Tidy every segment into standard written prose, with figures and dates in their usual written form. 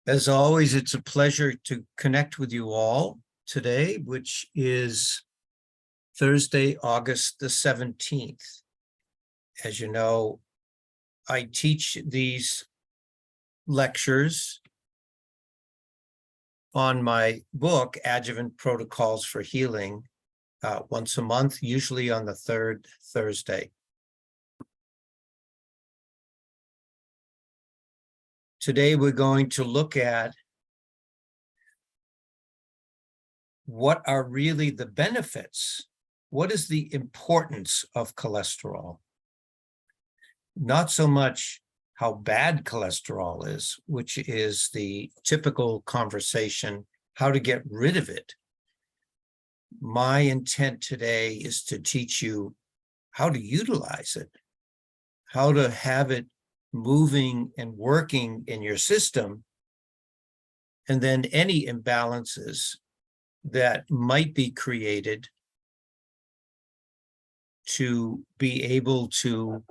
As always, it's a pleasure to connect with you all today, which is Thursday, August the 17th. As you know, I teach these lectures on my book, Adjuvant Protocols for Healing, once a month, usually on the third Thursday. Today, we're going to look at what are really the benefits. What is the importance of cholesterol? Not so much how bad cholesterol is, which is the typical conversation, how to get rid of it. My intent today is to teach you how to utilize it, how to have it moving and working in your system, and then any imbalances that might be created to be able to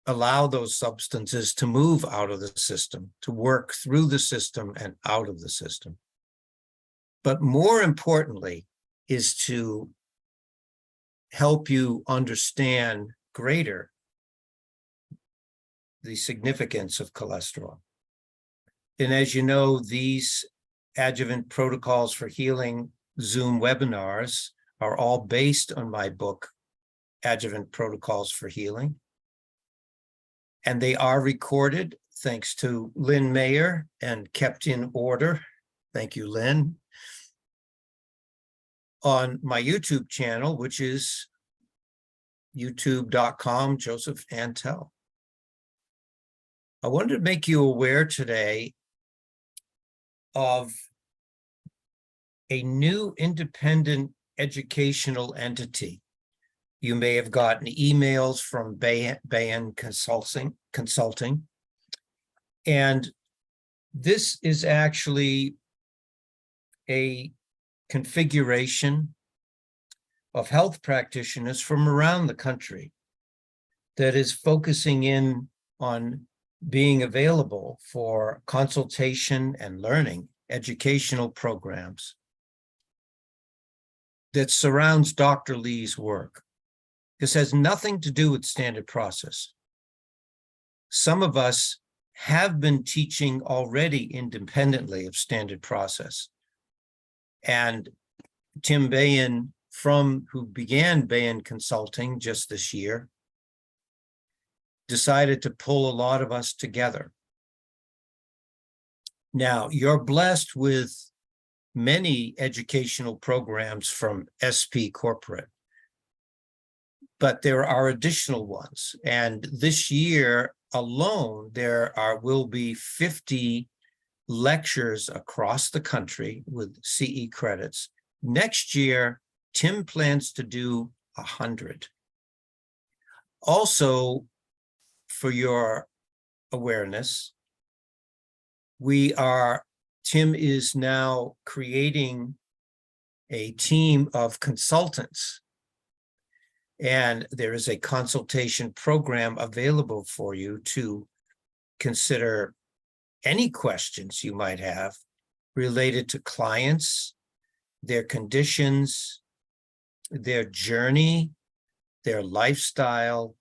allow those substances to move out of the system, to work through the system and out of the system. But more importantly is to help you understand greater the significance of cholesterol. And as you know, these Adjuvant Protocols for Healing Zoom webinars are all based on my book, Adjuvant Protocols for Healing. And they are recorded thanks to Lynn Mayer and kept in order. Thank you, Lynn. On my YouTube channel, which is youtube.com, Joseph Antell. I wanted to make you aware today of a new independent educational entity. You may have gotten emails from Bain Consulting. And this is actually a configuration of health practitioners from around the country that is focusing in on being available for consultation and learning, educational programs that surrounds Dr. Lee's work. This has nothing to do with standard process. Some of us have been teaching already independently of standard process. And Tim Bain, who began Bain Consulting just this year, decided to pull a lot of us together. Now, you're blessed with many educational programs from SP Corporate, but there are additional ones. And this year alone, will be 50 lectures across the country with CE credits. Next year, Tim plans to do 100. Also, for your awareness, Tim is now creating a team of consultants, and there is a consultation program available for you to consider any questions you might have related to clients, their conditions, their journey, their lifestyle,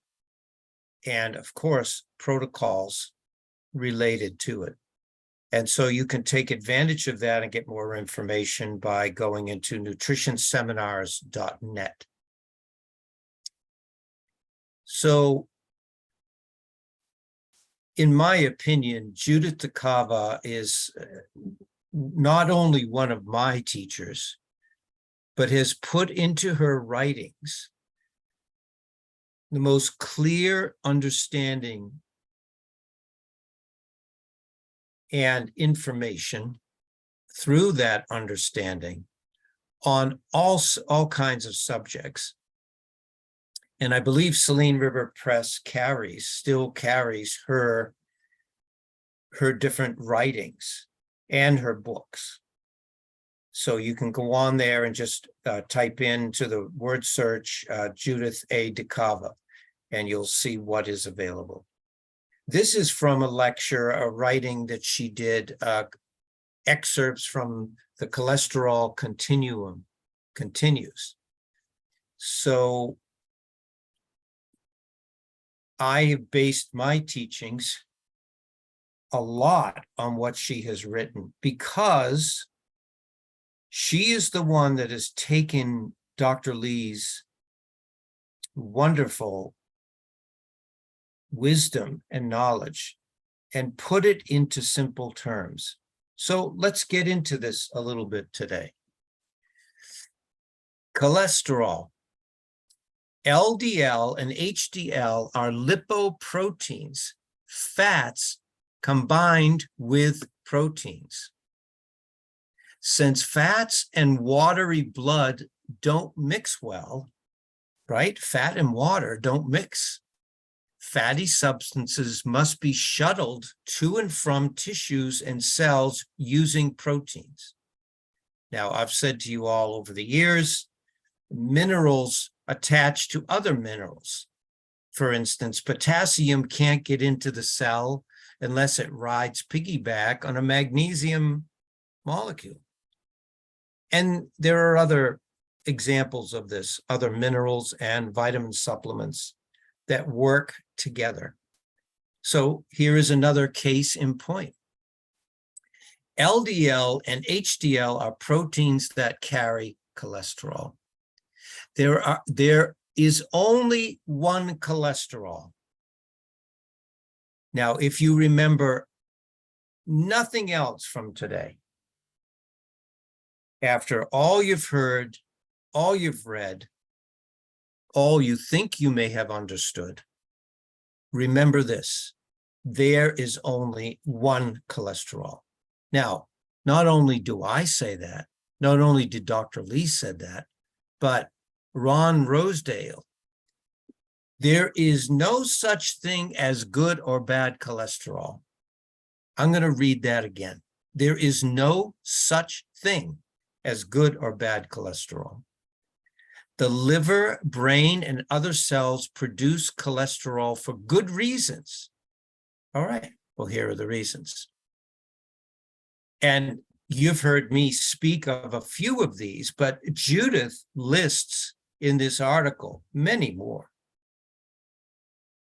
and of course, protocols related to it. And so you can take advantage of that and get more information by going into nutritionseminars.net. So, in my opinion, Judith DeCava is not only one of my teachers, but has put into her writings the most clear understanding and information through that understanding on all kinds of subjects. And I believe Saline River Press still carries her different writings and her books. So you can go on there and just type into the word search Judith A. DeCava, and you'll see what is available. This is from a lecture, a writing that she did, excerpts from the cholesterol continuum continues. So I have based my teachings a lot on what she has written, because she is the one that has taken Dr. Lee's wonderful wisdom and knowledge and put it into simple terms. So let's get into this a little bit today. Cholesterol. LDL and HDL are lipoproteins, fats combined with proteins. Since fats and watery blood don't mix well, right? Fat and water don't mix. Fatty substances must be shuttled to and from tissues and cells using proteins. Now, I've said to you all over the years, minerals attach to other minerals. For instance, potassium can't get into the cell unless it rides piggyback on a magnesium molecule. And there are other examples of this, other minerals and vitamin supplements that work together. So here is another case in point. LDL and HDL are proteins that carry cholesterol. There is only one cholesterol. Now, if you remember nothing else from today, after all you've heard, all you've read, all you think you may have understood, remember this: there is only one cholesterol. Now, not only do I say that, not only did Dr. Lee said that, but Ron Rosedale, there is no such thing as good or bad cholesterol. I'm going to read that again. There is no such thing as good or bad cholesterol. The liver, brain, and other cells produce cholesterol for good reasons. All right, well, here are the reasons. And you've heard me speak of a few of these, but Judith lists in this article many more.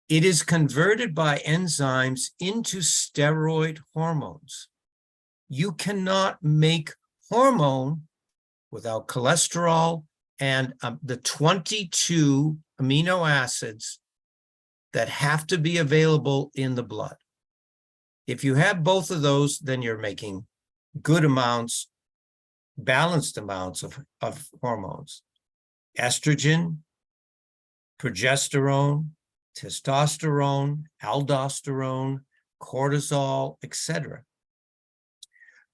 It is converted by enzymes into steroid hormones. You cannot make hormone without cholesterol and the 22 amino acids that have to be available in the blood. If you have both of those, then you're making good amounts, balanced amounts of hormones. Estrogen, progesterone, testosterone, aldosterone, cortisol, etc.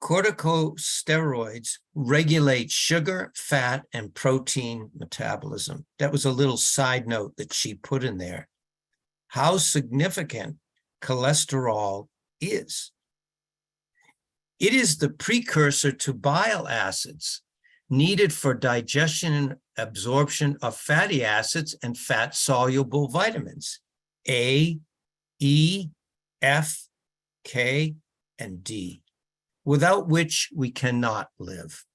Corticosteroids regulate sugar, fat, and protein metabolism. That was a little side note that she put in there. How significant cholesterol is. It is the precursor to bile acids needed for digestion and absorption of fatty acids and fat-soluble vitamins A, E, F, K, and D, without which we cannot live.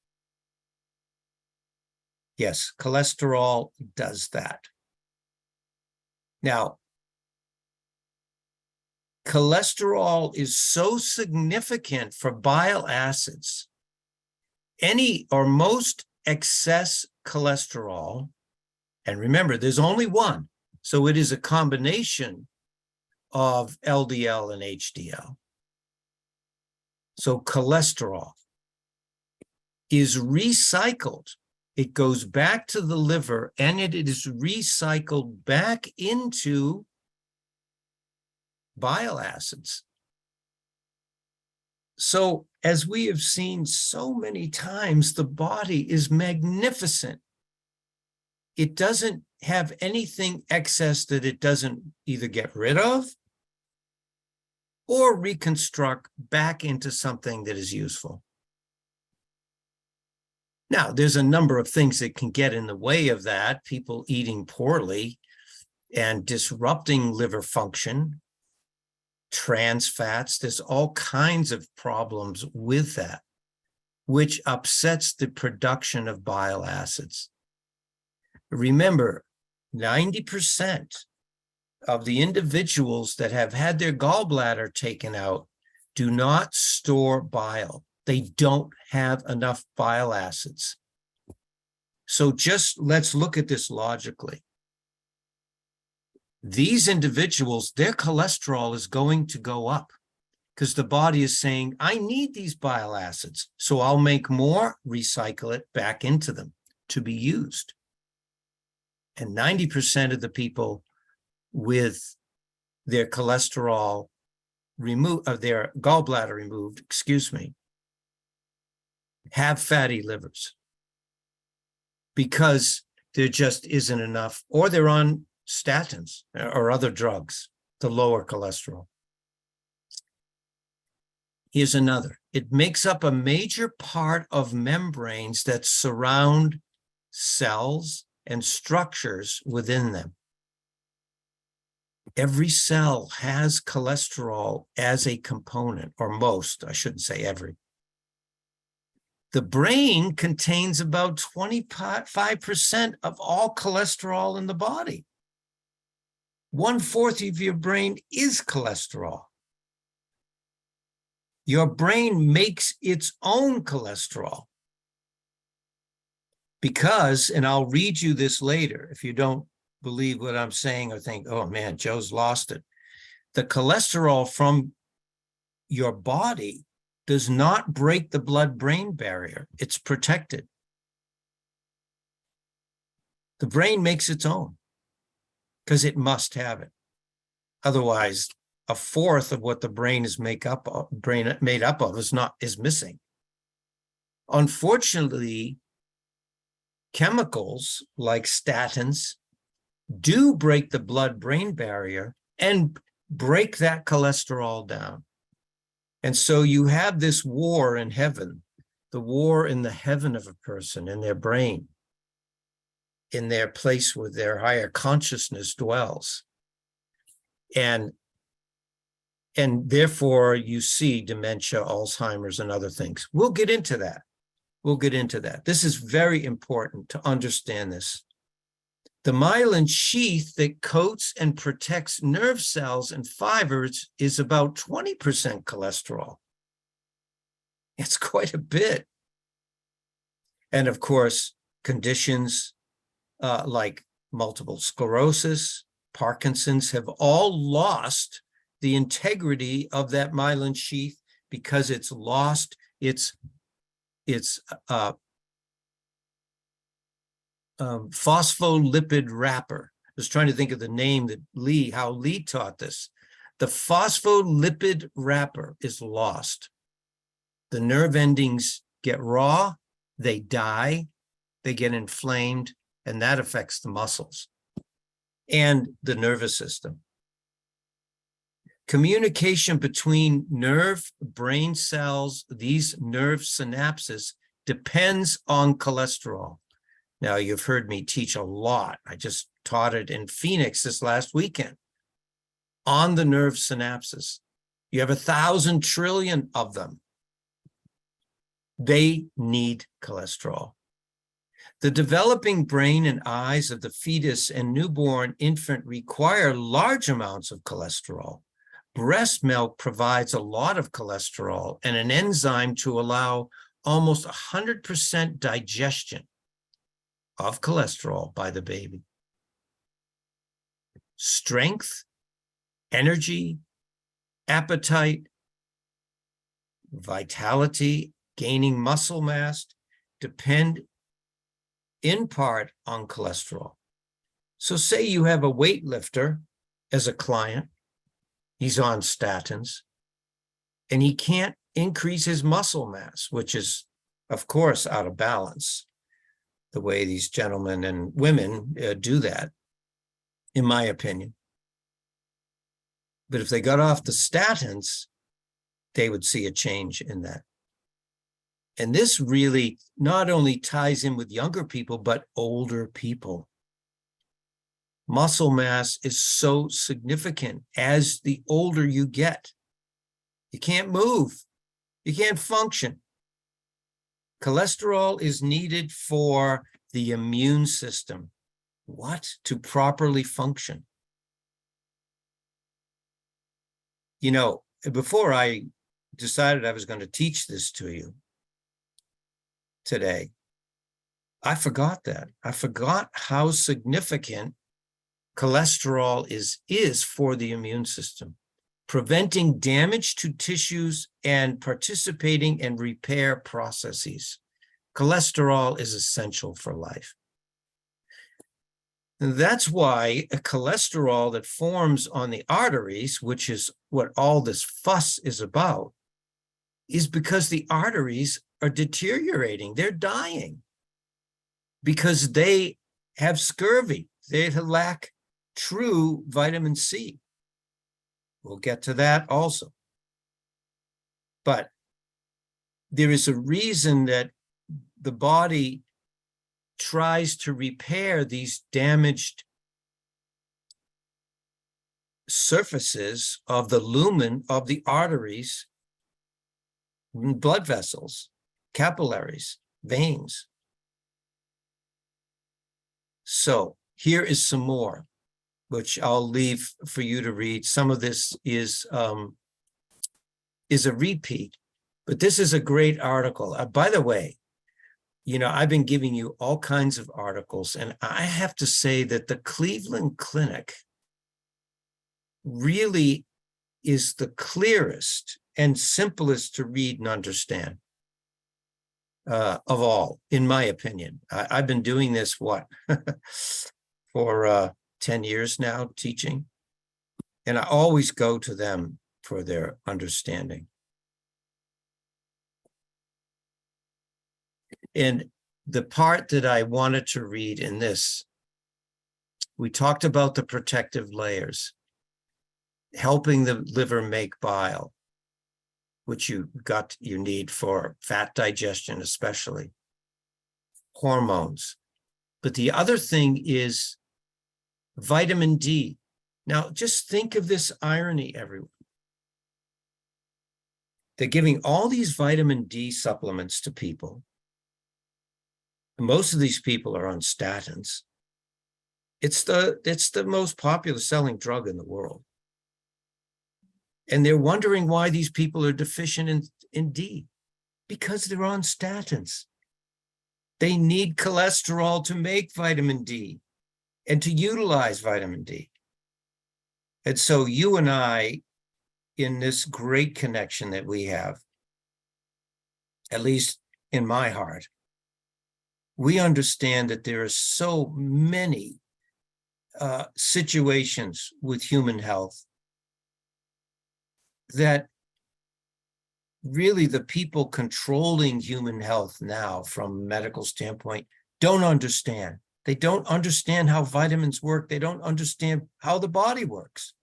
Yes, cholesterol does that. Now, cholesterol is so significant for bile acids. Any or most excess cholesterol, and remember, there's only one, so it is a combination of LDL and HDL. So cholesterol is recycled. It goes back to the liver and it is recycled back into bile acids. So as we have seen so many times, the body is magnificent. It doesn't have anything excess that it doesn't either get rid of or reconstruct back into something that is useful. Now, there's a number of things that can get in the way of that, people eating poorly and disrupting liver function. trans fats. There's all kinds of problems with that, which upsets the production of bile acids. Remember, 90% of the individuals that have had their gallbladder taken out do not store bile. They don't have enough bile acids. So just let's look at this logically. These individuals, their cholesterol is going to go up because the body is saying, I need these bile acids, so I'll make more, recycle it back into them to be used. And 90% of the people with their cholesterol removed, of their gallbladder removed, have fatty livers because there just isn't enough, or they're on statins or other drugs to lower cholesterol. Here's another. It makes up a major part of membranes that surround cells and structures within them. Every cell has cholesterol as a component, or most, I shouldn't say every. The brain contains about 25% of all cholesterol in the body. 1/4 of your brain is cholesterol. Your brain makes its own cholesterol because, and I'll read you this later if you don't believe what I'm saying or think, oh man, Joe's lost it. The cholesterol from your body does not break the blood-brain barrier. It's protected. The brain makes its own because it must have it. Otherwise, 1/4 of what the brain is made up of is missing. Unfortunately, chemicals like statins do break the blood-brain barrier and break that cholesterol down. And so you have this war in heaven, the war in the heaven of a person, in their brain, in their place where their higher consciousness dwells. And therefore you see dementia, Alzheimer's, and other things. We'll get into that. We'll get into that. This is very important to understand this. The myelin sheath that coats and protects nerve cells and fibers is about 20% cholesterol. It's quite a bit. And of course, conditions like multiple sclerosis, Parkinson's have all lost the integrity of that myelin sheath because it's lost its phospholipid wrapper. I was trying to think of the name that how Lee taught this. The phospholipid wrapper is lost. The nerve endings get raw, they die, they get inflamed, and that affects the muscles and the nervous system. Communication between nerve brain cells, these nerve synapses, depends on cholesterol. Now, you've heard me teach a lot. I just taught it in Phoenix this last weekend on the nerve synapses. You have 1,000 trillion of them. They need cholesterol. The developing brain and eyes of the fetus and newborn infant require large amounts of cholesterol. Breast milk provides a lot of cholesterol and an enzyme to allow almost 100% digestion of cholesterol by the baby. Strength, energy, appetite, vitality, gaining muscle mass depend in part on cholesterol. So say you have a weightlifter as a client, he's on statins, and he can't increase his muscle mass, which is, of course, out of balance, the way these gentlemen and women do that, in my opinion. But if they got off the statins, they would see a change in that. And this really not only ties in with younger people, but older people. Muscle mass is so significant as the older you get. You can't move. You can't function. Cholesterol is needed for the immune system. What? To properly function. You know, before I decided I was going to teach this to you today, I forgot that. I forgot how significant cholesterol is for the immune system, preventing damage to tissues and participating in repair processes. Cholesterol is essential for life. And that's why a cholesterol that forms on the arteries, which is what all this fuss is about, is because the arteries are deteriorating. They're dying because they have scurvy. They lack true vitamin C. We'll get to that also. But there is a reason that the body tries to repair these damaged surfaces of the lumen of the arteries, blood vessels, capillaries, veins. So here is some more, which I'll leave for you to read. Some of this is a repeat, but this is a great article. By the way, you know, I've been giving you all kinds of articles, and I have to say that the Cleveland Clinic really is the clearest and simplest to read and understand of all, in my opinion. I've been doing this, for 10 years now, teaching, and I always go to them for their understanding. And the part that I wanted to read in this, we talked about the protective layers, helping the liver make bile, which you need for fat digestion, especially hormones. But the other thing is vitamin D. Now, just think of this irony, everyone. They're giving all these vitamin D supplements to people. Most of these people are on statins. It's the most popular selling drug in the world. And they're wondering why these people are deficient in D, because they're on statins. They need cholesterol to make vitamin D and to utilize vitamin D. And so you and I, in this great connection that we have, at least in my heart, we understand that there are so many situations with human health that really the people controlling human health now from a medical standpoint don't understand. They don't understand how vitamins work. They don't understand how the body works.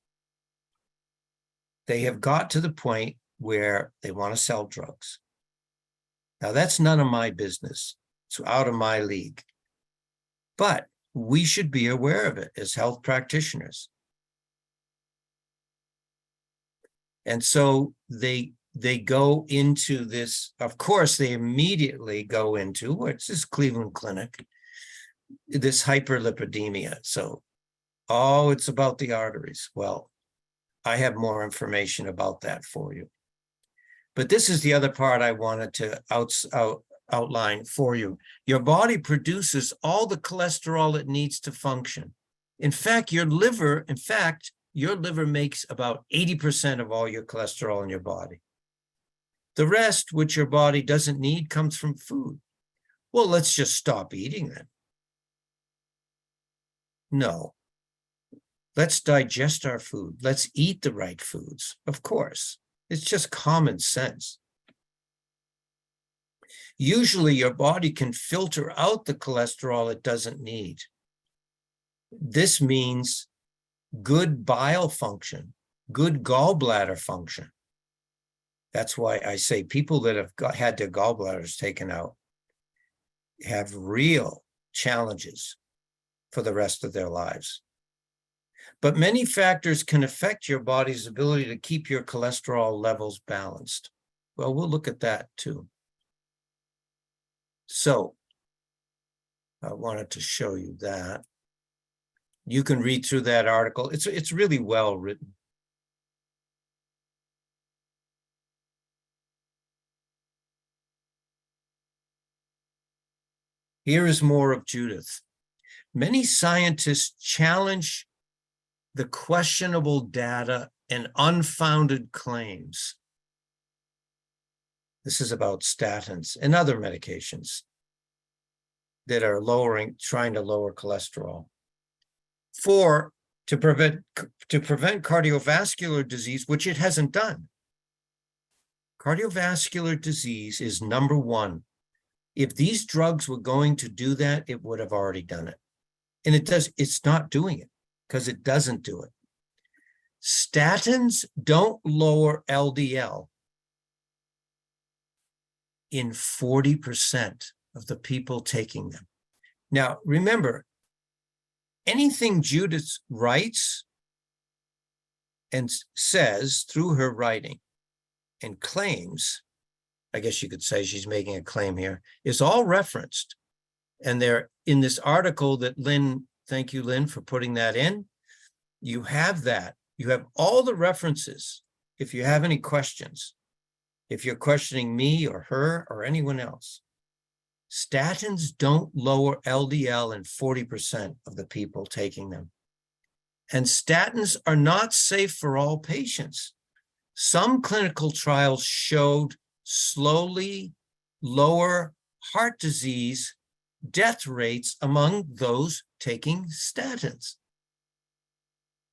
They have got to the point where they want to sell drugs. Now, that's none of my business. It's out of my league. But we should be aware of it as health practitioners. And so they go into this, of course, they immediately go into, what's this Cleveland Clinic, this hyperlipidemia. So, it's about the arteries. Well, I have more information about that for you. But this is the other part I wanted to outline for you. Your body produces all the cholesterol it needs to function. In fact, your liver makes about 80% of all your cholesterol in your body. The rest, which your body doesn't need, comes from food. Well, let's just stop eating then. No. Let's digest our food. Let's eat the right foods. Of course, it's just common sense. Usually your body can filter out the cholesterol it doesn't need. This means good bile function, good gallbladder function. That's why I say people that have had their gallbladders taken out have real challenges for the rest of their lives. But many factors can affect your body's ability to keep your cholesterol levels balanced. Well, we'll look at that too. So I wanted to show you that. You can read through that article. It's really well written. Here is more of Judith. Many scientists challenge the questionable data and unfounded claims. This is about statins and other medications that are trying to lower cholesterol. To prevent cardiovascular disease, which it hasn't done. Cardiovascular disease is number one. If these drugs were going to do that, it would have already done it. And it's not doing it because it doesn't do it. Statins don't lower LDL in 40% of the people taking them. Now, remember, anything Judith writes and says through her writing and claims, I guess you could say she's making a claim here, is all referenced. And they're in this article that Lynn, thank you, Lynn, for putting that in. You have that. You have all the references. If you have any questions, if you're questioning me or her or anyone else, statins don't lower LDL in 40% of the people taking them. And statins are not safe for all patients. Some clinical trials showed slowly lower heart disease death rates among those taking statins.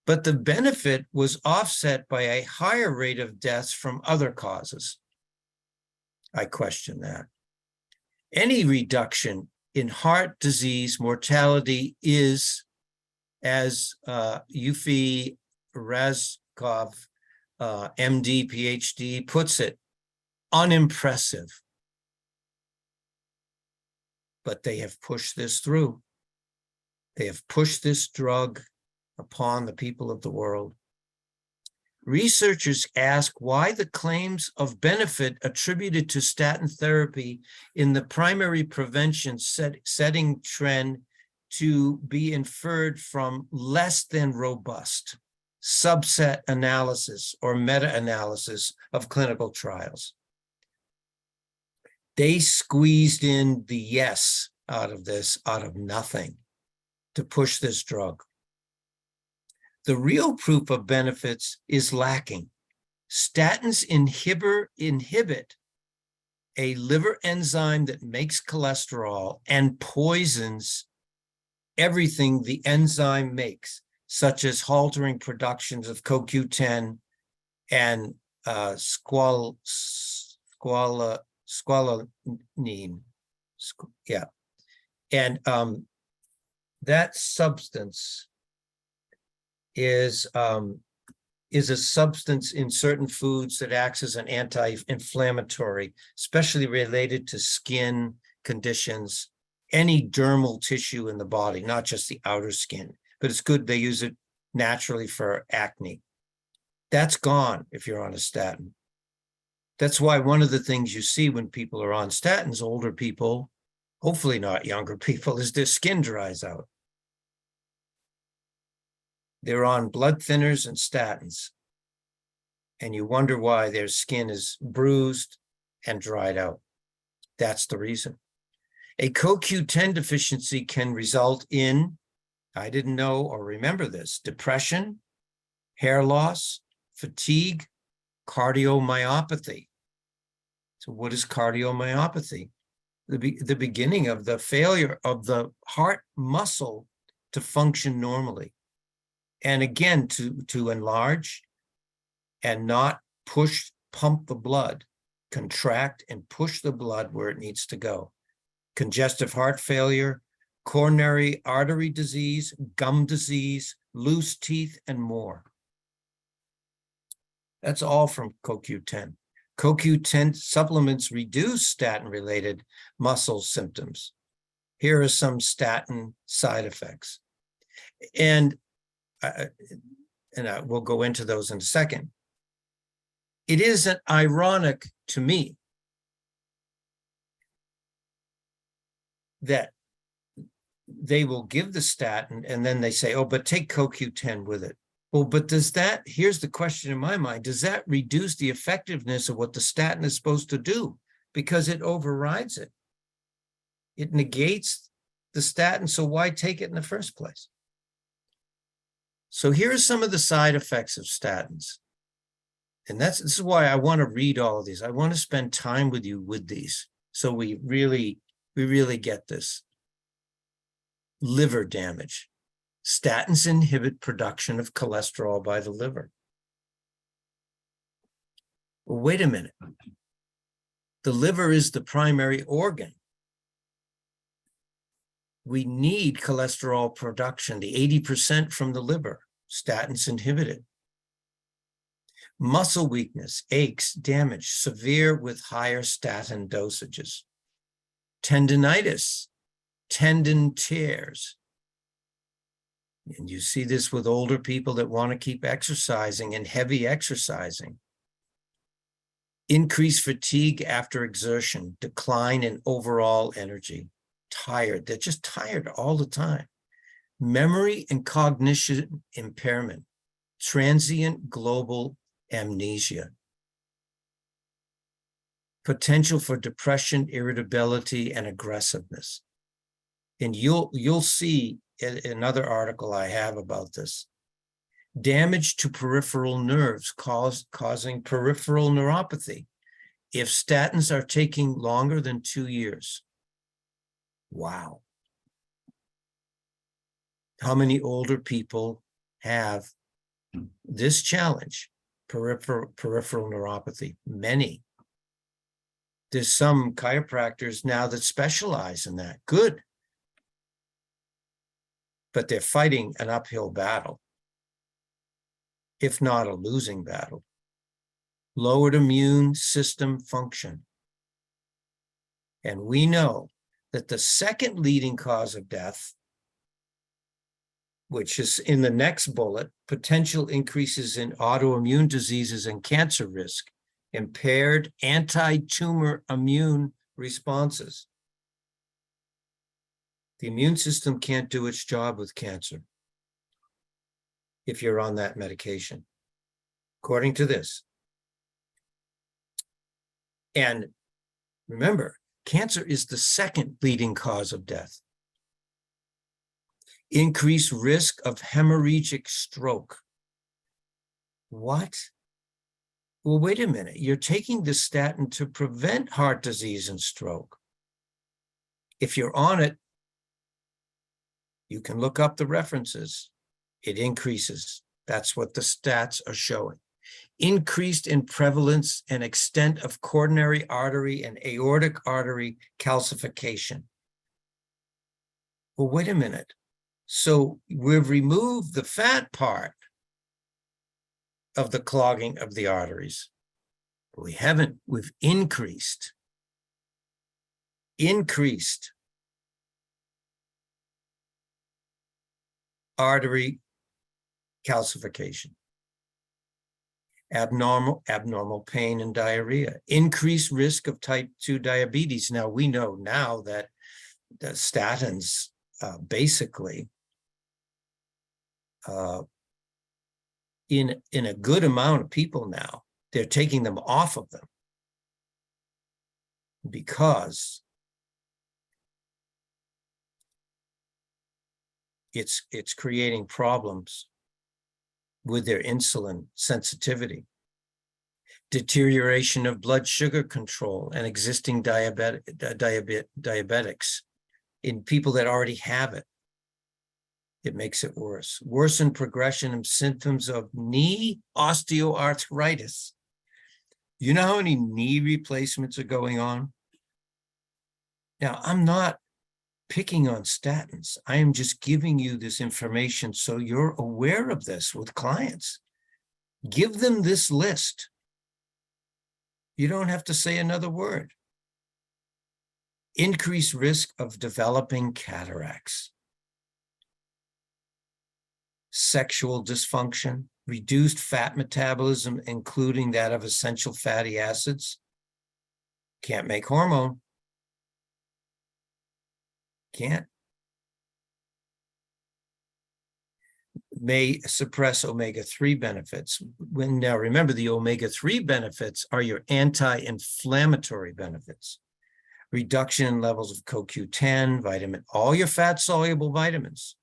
But the benefit was offset by a higher rate of deaths from other causes. I question that. Any reduction in heart disease mortality is, as Yufi Razkov, MD, PhD, puts it, unimpressive. But they have pushed this through. They have pushed this drug upon the people of the world. Researchers ask why the claims of benefit attributed to statin therapy in the primary prevention setting trend to be inferred from less than robust subset analysis or meta-analysis of clinical trials. They squeezed in the yes out of this, out of nothing, to push this drug. The real proof of benefits is lacking. Statins inhibit a liver enzyme that makes cholesterol and poisons everything the enzyme makes, such as halting productions of CoQ10 and squalene. Yeah. And that substance is a substance in certain foods that acts as an anti-inflammatory, especially related to skin conditions, any dermal tissue in the body, not just the outer skin. But it's good they use it naturally for acne. That's gone if you're on a statin. That's why one of the things you see when people are on statins, older people, hopefully not younger people, is their skin dries out. They're on blood thinners and statins. And you wonder why their skin is bruised and dried out. That's the reason. A CoQ10 deficiency can result in, I didn't know or remember this, depression, hair loss, fatigue, cardiomyopathy. So what is cardiomyopathy? The beginning of the failure of the heart muscle to function normally. And again, to enlarge and not pump the blood, contract and push the blood where it needs to go. Congestive heart failure, coronary artery disease, gum disease, loose teeth, and more. That's all from CoQ10. CoQ10 supplements reduce statin-related muscle symptoms. Here are some statin side effects. And we'll go into those in a second. It isn't ironic to me that they will give the statin and then they say, oh, but take CoQ10 with it. Well, but here's the question in my mind, does that reduce the effectiveness of what the statin is supposed to do? Because it overrides it. It negates the statin, so why take it in the first place? So here are some of the side effects of statins. And this is why I want to read all of these. I want to spend time with you with these, so we really get this. Liver damage. Statins inhibit production of cholesterol by the liver. Well, wait a minute. The liver is the primary organ. We need cholesterol production, the 80% from the liver. Statins inhibit it. Muscle weakness, aches, damage, severe with higher statin dosages. Tendinitis, tendon tears. And you see this with older people that want to keep exercising and heavy exercising. Increased fatigue after exertion, decline in overall energy, tired. They're just tired all the time. Memory and cognition impairment, transient global amnesia, potential for depression, irritability, and aggressiveness. And you'll see another article I have about this. Damage to peripheral nerves causing peripheral neuropathy if statins are taking longer than 2 years. Wow. How many older people have this challenge, peripheral neuropathy? Many. There's some chiropractors now that specialize in that. Good. But they're fighting an uphill battle, if not a losing battle. Lowered immune system function. And we know that the second leading cause of death, which is in the next bullet, potential increases in autoimmune diseases and cancer risk, impaired anti-tumor immune responses. The immune system can't do its job with cancer if you're on that medication, according to this. And remember, cancer is the second leading cause of death. Increased risk of hemorrhagic stroke. What? Well, wait a minute. You're taking the statin to prevent heart disease and stroke. If you're on it, you can look up the references. It increases. That's what the stats are showing. Increased in prevalence and extent of coronary artery and aortic artery calcification. Well, wait a minute. So we've removed the fat part of the clogging of the arteries. But we haven't. We've increased artery calcification, abnormal pain and diarrhea, increased risk of type 2 diabetes. Now we know now that the statins basically in a good amount of people now, they're taking them off of them because it's creating problems with their insulin sensitivity, deterioration of blood sugar control and existing diabetics in people that already have it. It makes it worse. Worsen progression and symptoms of knee osteoarthritis. You know how many knee replacements are going on? Now, I'm not picking on statins. I am just giving you this information so you're aware of this with clients. Give them this list. You don't have to say another word. Increased risk of developing cataracts. sexual dysfunction, reduced fat metabolism, including that of essential fatty acids. Can't make hormone. Can't. May suppress omega-3 benefits. Now remember, the omega-3 benefits are your anti-inflammatory benefits. Reduction in levels of CoQ10, vitamin, all your fat-soluble vitamins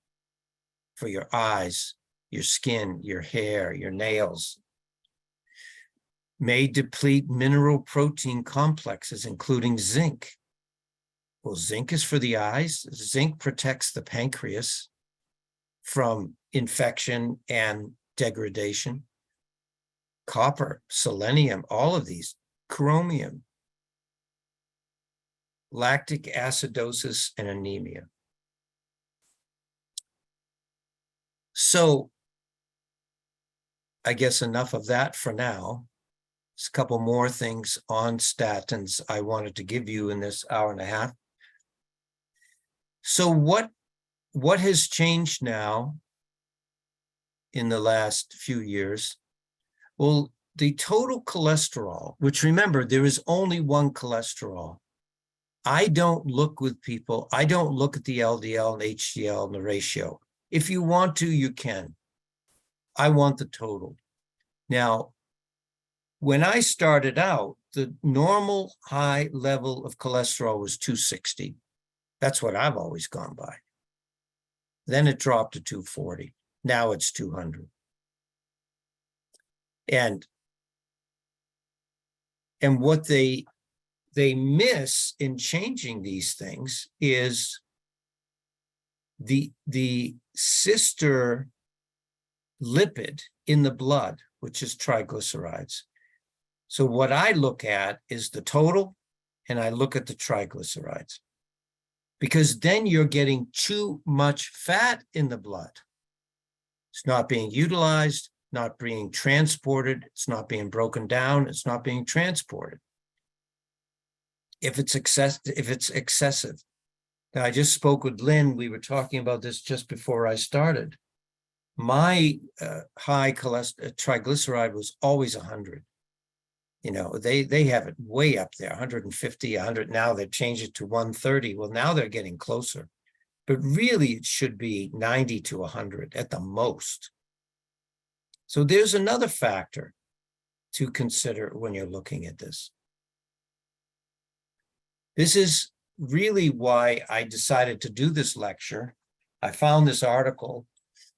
for your eyes, your skin, your hair, your nails. May deplete mineral protein complexes, including zinc. Well, zinc is for the eyes. Zinc protects the pancreas from infection and degradation. Copper, selenium, all of these, chromium, lactic acidosis, and anemia. So I guess enough of that for now. There's a couple more things on statins I wanted to give you in this hour and a half. So what has changed now in the last few years? Well, the total cholesterol, which remember, there is only one cholesterol. I don't look with people. I don't look at the LDL and HDL and the ratio. If you want to, you can. I want the total. Now, when I started out, the normal high level of cholesterol was 260. That's what I've always gone by. Then it dropped to 240. Now it's 200. And what they miss in changing these things is the sister lipid in the blood, which is triglycerides. So what I look at is the total, and I look at the triglycerides, because then you're getting too much fat in the blood. It's not being utilized, not being transported, it's not being broken down, it's not being transported. If it's excessive. Now, I just spoke with Lynn. We were talking about this just before I started. My high triglyceride was always 100. You know, they have it way up there, 150, 100. Now they've changed it to 130. Well, now they're getting closer. But really, it should be 90 to 100 at the most. So there's another factor to consider when you're looking at this. This is really why I decided to do this lecture. I found this article,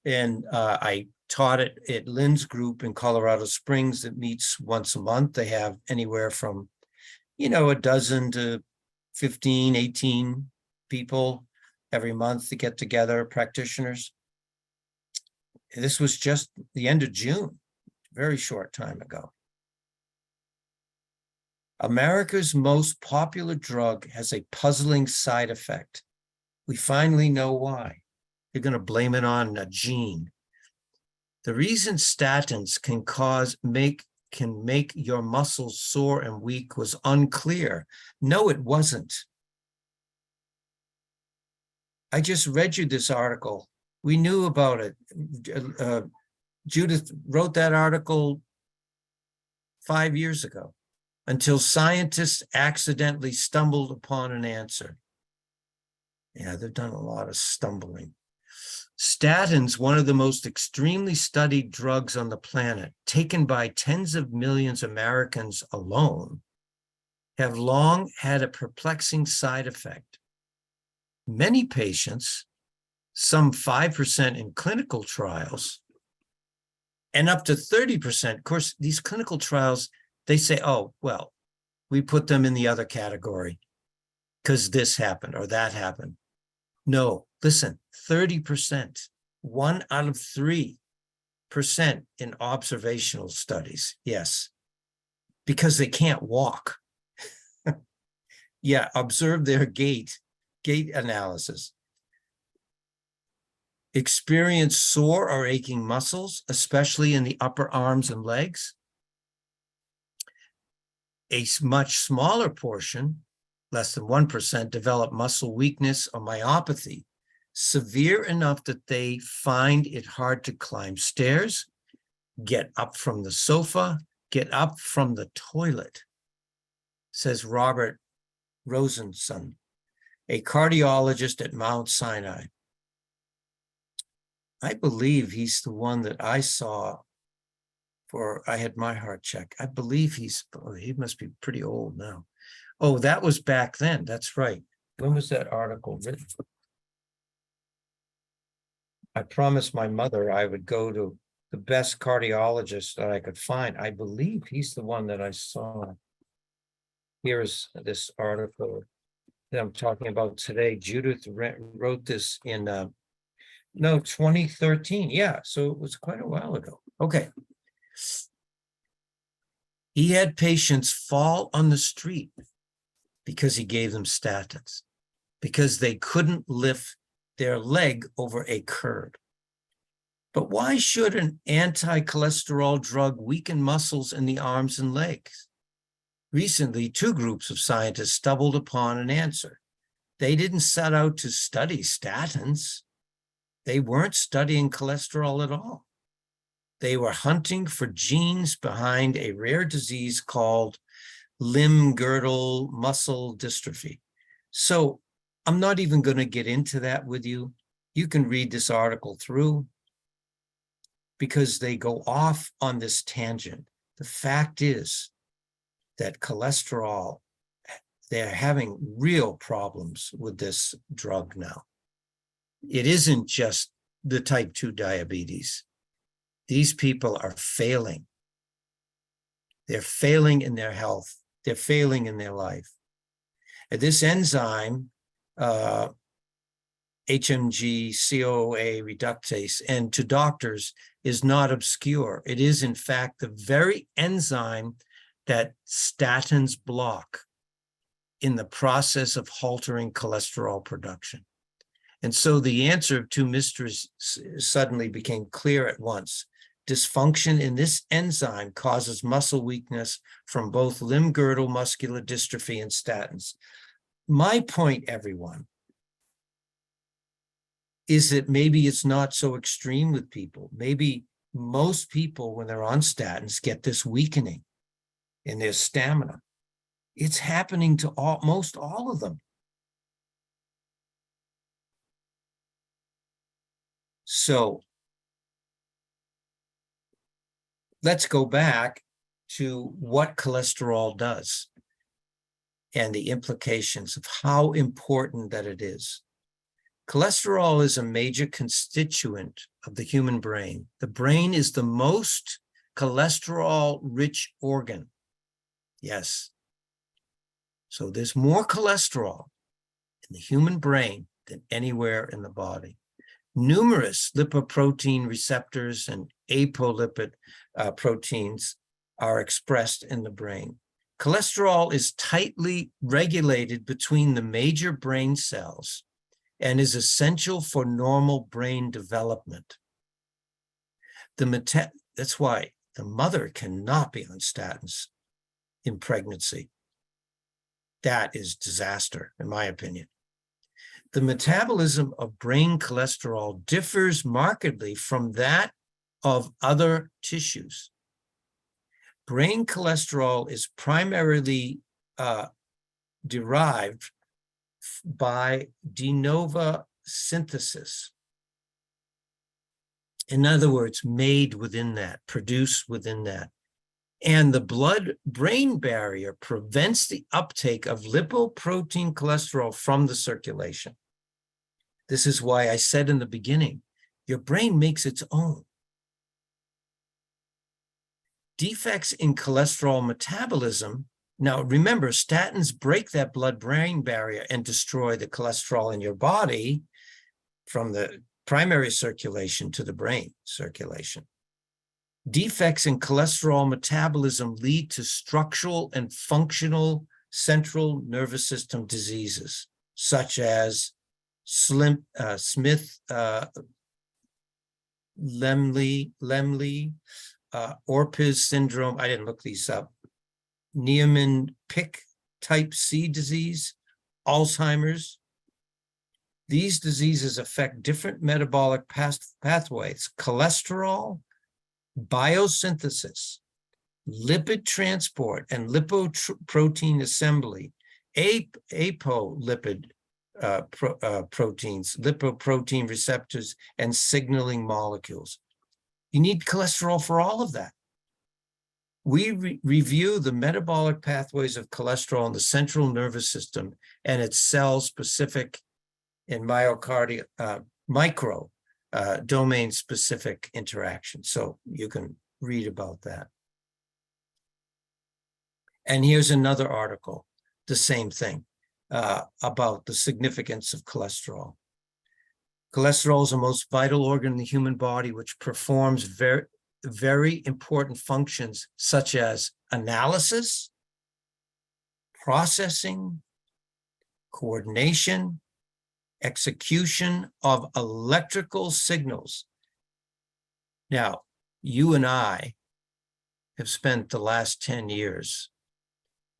and I taught it at Lynn's group in Colorado Springs that meets once a month. They have anywhere from, a dozen to 15, 18 people every month to get together, practitioners. This was just the end of June, a very short time ago. America's most popular drug has a puzzling side effect. We finally know why. You're going to blame it on a gene. The reason statins can make your muscles sore and weak was unclear. No, it wasn't. I just read you this article. We knew about it. Judith wrote that article 5 years ago, until scientists accidentally stumbled upon an answer. Yeah, they've done a lot of stumbling. Statins, one of the most extremely studied drugs on the planet, taken by tens of millions of Americans alone, have long had a perplexing side effect. Many patients, some 5% in clinical trials, and up to 30%, of course, these clinical trials, they say, oh, well, we put them in the other category because this happened or that happened. No, listen, 30%, 1 out of 3% in observational studies. Yes, because they can't walk. Yeah, observe their gait analysis. Experience sore or aching muscles, especially in the upper arms and legs. A much smaller portion, less than 1%, develop muscle weakness or myopathy. severe enough that they find it hard to climb stairs, get up from the sofa, get up from the toilet, says Robert Rosenson, a cardiologist at Mount Sinai. I believe he's the one that I saw I had my heart check. I believe he must be pretty old now. Oh, that was back then. That's right. When was that article written? I promised my mother I would go to the best cardiologist that I could find. I believe he's the one that I saw. Here's this article that I'm talking about today. Judith wrote this in, 2013. Yeah, so it was quite a while ago. Okay. He had patients fall on the street because he gave them statins, because they couldn't lift their leg over a curb. But why should an anti-cholesterol drug weaken muscles in the arms and legs? Recently, two groups of scientists stumbled upon an answer. They didn't set out to study statins. They weren't studying cholesterol at all. They were hunting for genes behind a rare disease called limb-girdle muscle dystrophy. So I'm not even going to get into that with you. You can read this article through because they go off on this tangent. The fact is that cholesterol, they're having real problems with this drug now. It isn't just the type 2 diabetes. These people are failing. They're failing in their health. They're failing in their life. And this enzyme, HMG-CoA reductase, and to doctors is not obscure. It is, in fact, the very enzyme that statins block in the process of halting cholesterol production. And so the answer of two mysteries suddenly became clear at once. Dysfunction in this enzyme causes muscle weakness from both limb-girdle muscular dystrophy and statins. My point, everyone, is that maybe it's not so extreme with people. Maybe most people, when they're on statins, get this weakening in their stamina. It's happening to almost all of them. So let's go back to what cholesterol does and the implications of how important that it is. Cholesterol is a major constituent of the human brain. The brain is the most cholesterol-rich organ. Yes. So there's more cholesterol in the human brain than anywhere in the body. Numerous lipoprotein receptors and apolipid proteins are expressed in the brain. Cholesterol is tightly regulated between the major brain cells and is essential for normal brain development. That's why the mother cannot be on statins in pregnancy. That is disaster, in my opinion. The metabolism of brain cholesterol differs markedly from that of other tissues. Brain cholesterol is primarily derived by de novo synthesis. In other words, made within that, produced within that. And the blood-brain barrier prevents the uptake of lipoprotein cholesterol from the circulation. This is why I said in the beginning, your brain makes its own. Defects in cholesterol metabolism. Now, remember, statins break that blood-brain barrier and destroy the cholesterol in your body from the primary circulation to the brain circulation. Defects in cholesterol metabolism lead to structural and functional central nervous system diseases, such as Smith-Lemli, Orpis syndrome, I didn't look these up, Niemann-Pick type C disease, Alzheimer's, These diseases affect different metabolic pathways: cholesterol, biosynthesis, lipid transport, and lipoprotein assembly, apolipid proteins, lipoprotein receptors, and signaling molecules. You need cholesterol for all of that. We review the metabolic pathways of cholesterol in the central nervous system and its cell-specific and myocardial micro domain-specific interactions. So you can read about that. And here's another article, the same thing, about the significance of cholesterol. Cholesterol is the most vital organ in the human body, which performs very important functions such as analysis, processing, coordination, execution of electrical signals. Now, you and I have spent the last 10 years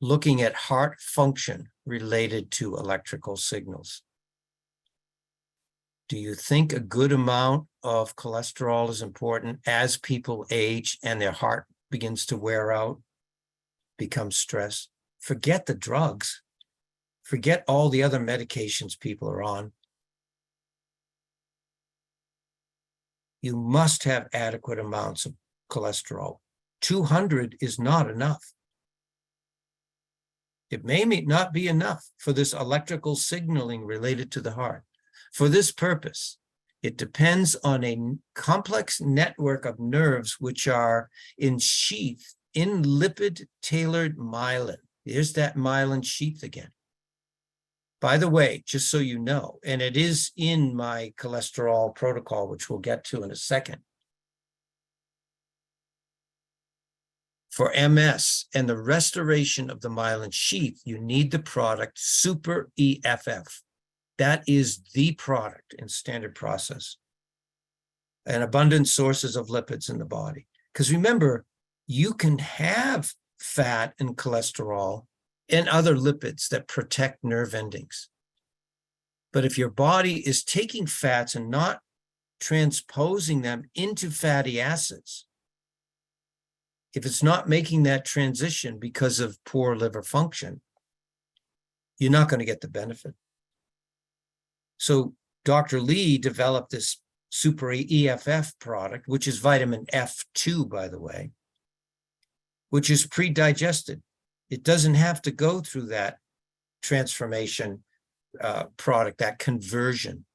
looking at heart function related to electrical signals. Do you think a good amount of cholesterol is important as people age and their heart begins to wear out, becomes stressed? Forget the drugs. Forget all the other medications people are on. You must have adequate amounts of cholesterol. 200 is not enough. It may not be enough for this electrical signaling related to the heart. For this purpose, it depends on a complex network of nerves which are in sheath in lipid-tailored myelin. There's that myelin sheath again. By the way, just so you know, and it is in my cholesterol protocol, which we'll get to in a second. For MS and the restoration of the myelin sheath, you need the product Super EFF. That is the product in standard process. And abundant sources of lipids in the body. Because remember, you can have fat and cholesterol and other lipids that protect nerve endings. But if your body is taking fats and not transposing them into fatty acids, if it's not making that transition because of poor liver function, you're not going to get the benefit. So Dr. Lee developed this Super EFF product, which is vitamin F2, by the way, which is pre-digested. It doesn't have to go through that transformation product, that conversion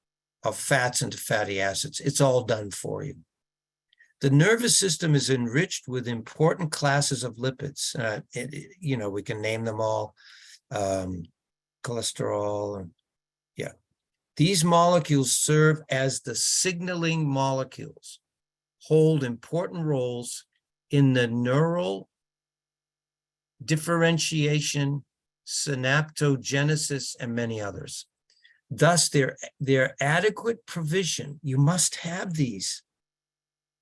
of fats into fatty acids. It's all done for you. The nervous system is enriched with important classes of lipids. We can name them all, cholesterol, and yeah. These molecules serve as the signaling molecules, hold important roles in the neural differentiation, synaptogenesis, and many others. Thus, their adequate provision, you must have these,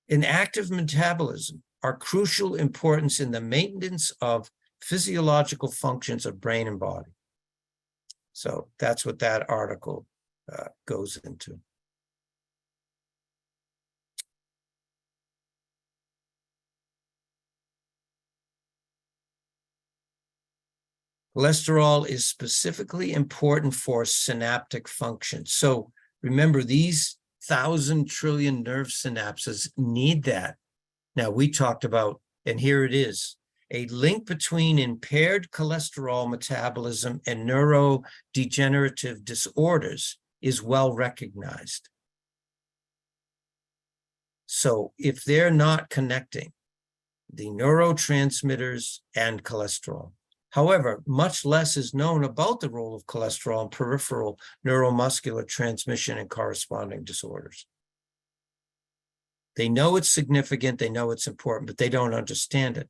in active metabolism are crucial importance in the maintenance of physiological functions of brain and body. So that's what that article goes into. Cholesterol is specifically important for synaptic function. So remember, these 1,000 trillion nerve synapses need that. Now, we talked about, and here it is, a link between impaired cholesterol metabolism and neurodegenerative disorders is well recognized. So if they're not connecting the neurotransmitters and cholesterol, however, much less is known about the role of cholesterol in peripheral neuromuscular transmission and corresponding disorders. They know it's significant, they know it's important, but they don't understand it.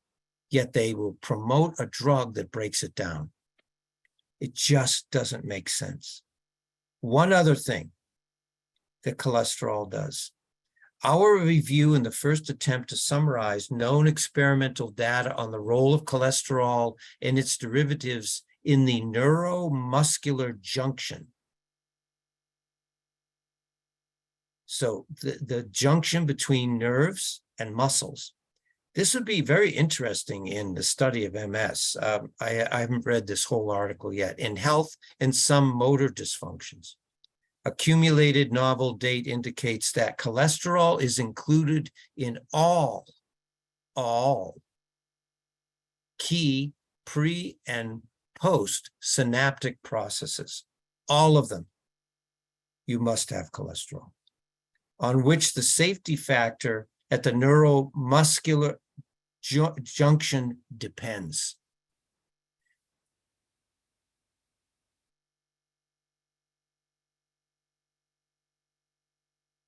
Yet they will promote a drug that breaks it down. It just doesn't make sense. One other thing that cholesterol does. Our review in the first attempt to summarize known experimental data on the role of cholesterol and its derivatives in the neuromuscular junction So the junction between nerves and muscles. This would be very interesting in the study of MS. I haven't read this whole article yet. In health and some motor dysfunctions. Accumulated novel date indicates that cholesterol is included in all key pre and post synaptic processes. All of them, you must have cholesterol, on which the safety factor at the neuromuscular junction depends.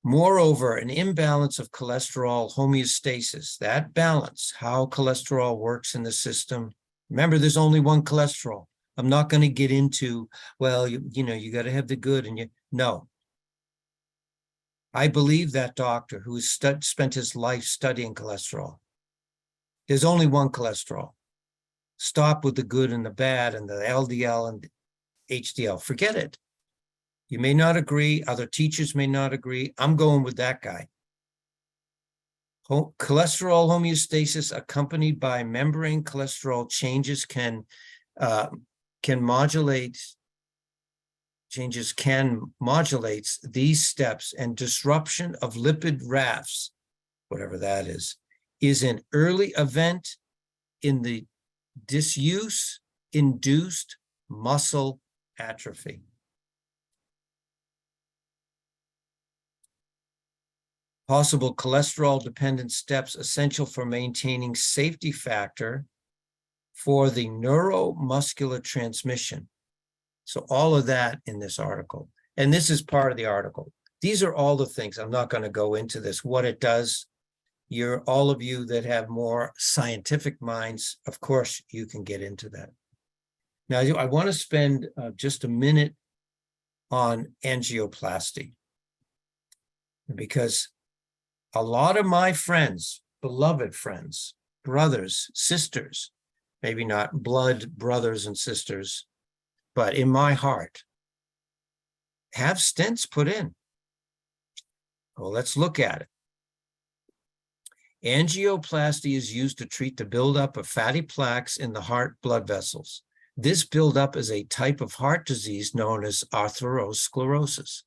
Moreover, an imbalance of cholesterol homeostasis, that balance, how cholesterol works in the system. Remember, there's only one cholesterol. I'm not going to get into, well, you got to have the good and no. I believe that doctor who has spent his life studying cholesterol. There's only one cholesterol. Stop with the good and the bad and the LDL and HDL. Forget it. You may not agree. Other teachers may not agree. I'm going with that guy. Cholesterol homeostasis accompanied by membrane cholesterol changes can modulate these steps, and disruption of lipid rafts, whatever that is an early event in the disuse-induced muscle atrophy. Possible cholesterol-dependent steps essential for maintaining safety factor for the neuromuscular transmission. So all of that in this article. And this is part of the article. These are all the things. I'm not going to go into this, what it does. All of you that have more scientific minds, of course, you can get into that. Now, I want to spend just a minute on angioplasty, because a lot of my friends, beloved friends, brothers, sisters, maybe not blood brothers and sisters, but in my heart, have stents put in. Well, let's look at it. Angioplasty is used to treat the buildup of fatty plaques in the heart blood vessels. This buildup is a type of heart disease known as atherosclerosis.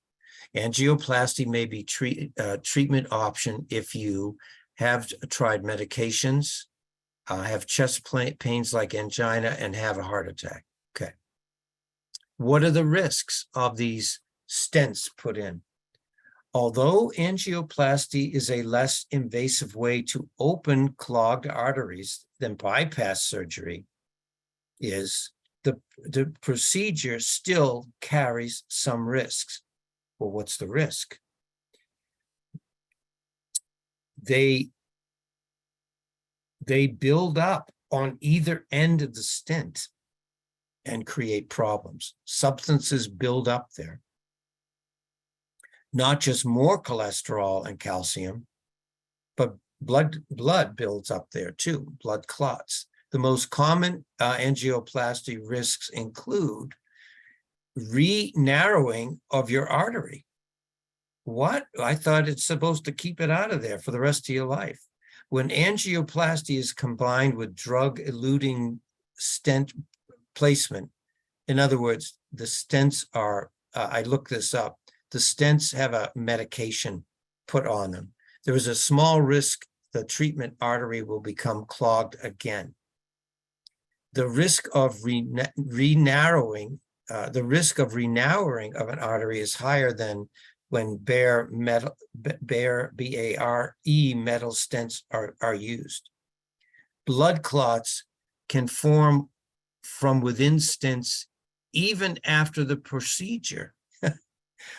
Angioplasty may be treatment option if you have tried medications, have chest pains like angina, and have a heart attack. Okay. What are the risks of these stents put in? Although angioplasty is a less invasive way to open clogged arteries than bypass surgery is, the procedure still carries some risks. Well, what's the risk? They build up on either end of the stent and create problems. Substances build up there. Not just more cholesterol and calcium, but blood builds up there too, blood clots. The most common angioplasty risks include re-narrowing of your artery. What? I thought it's supposed to keep it out of there for the rest of your life. When angioplasty is combined with drug-eluting stent placement, in other words, the stents are, I looked this up, the stents have a medication put on them. There is a small risk the treatment artery will become clogged again. The risk of re-narrowing of an artery is higher than when bare B-A-R-E metal stents are used. Blood clots can form from within stents even after the procedure.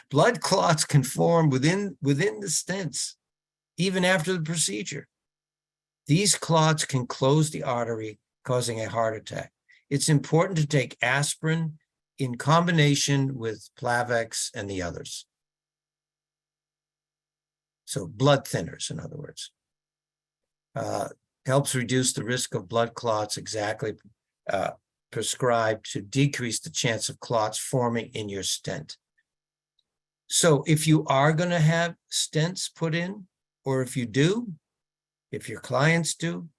Blood clots can form within the stents even after the procedure. These clots can close the artery, causing a heart attack. It's important to take aspirin in combination with Plavix and the others. So blood thinners, in other words. Helps reduce the risk of blood clots, exactly prescribed to decrease the chance of clots forming in your stent. So if you are going to have stents put in, or if you do, if your clients do,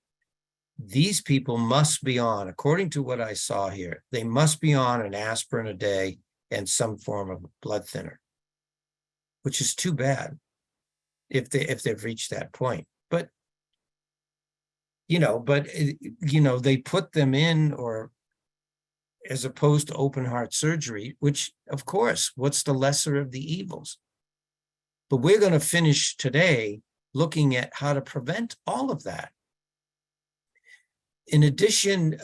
these people must be on, according to what I saw here, they must be on an aspirin a day and some form of blood thinner, which is too bad if they've reached that point. But they put them in, or as opposed to open heart surgery, which, of course, what's the lesser of the evils? But we're going to finish today looking at how to prevent all of that. In addition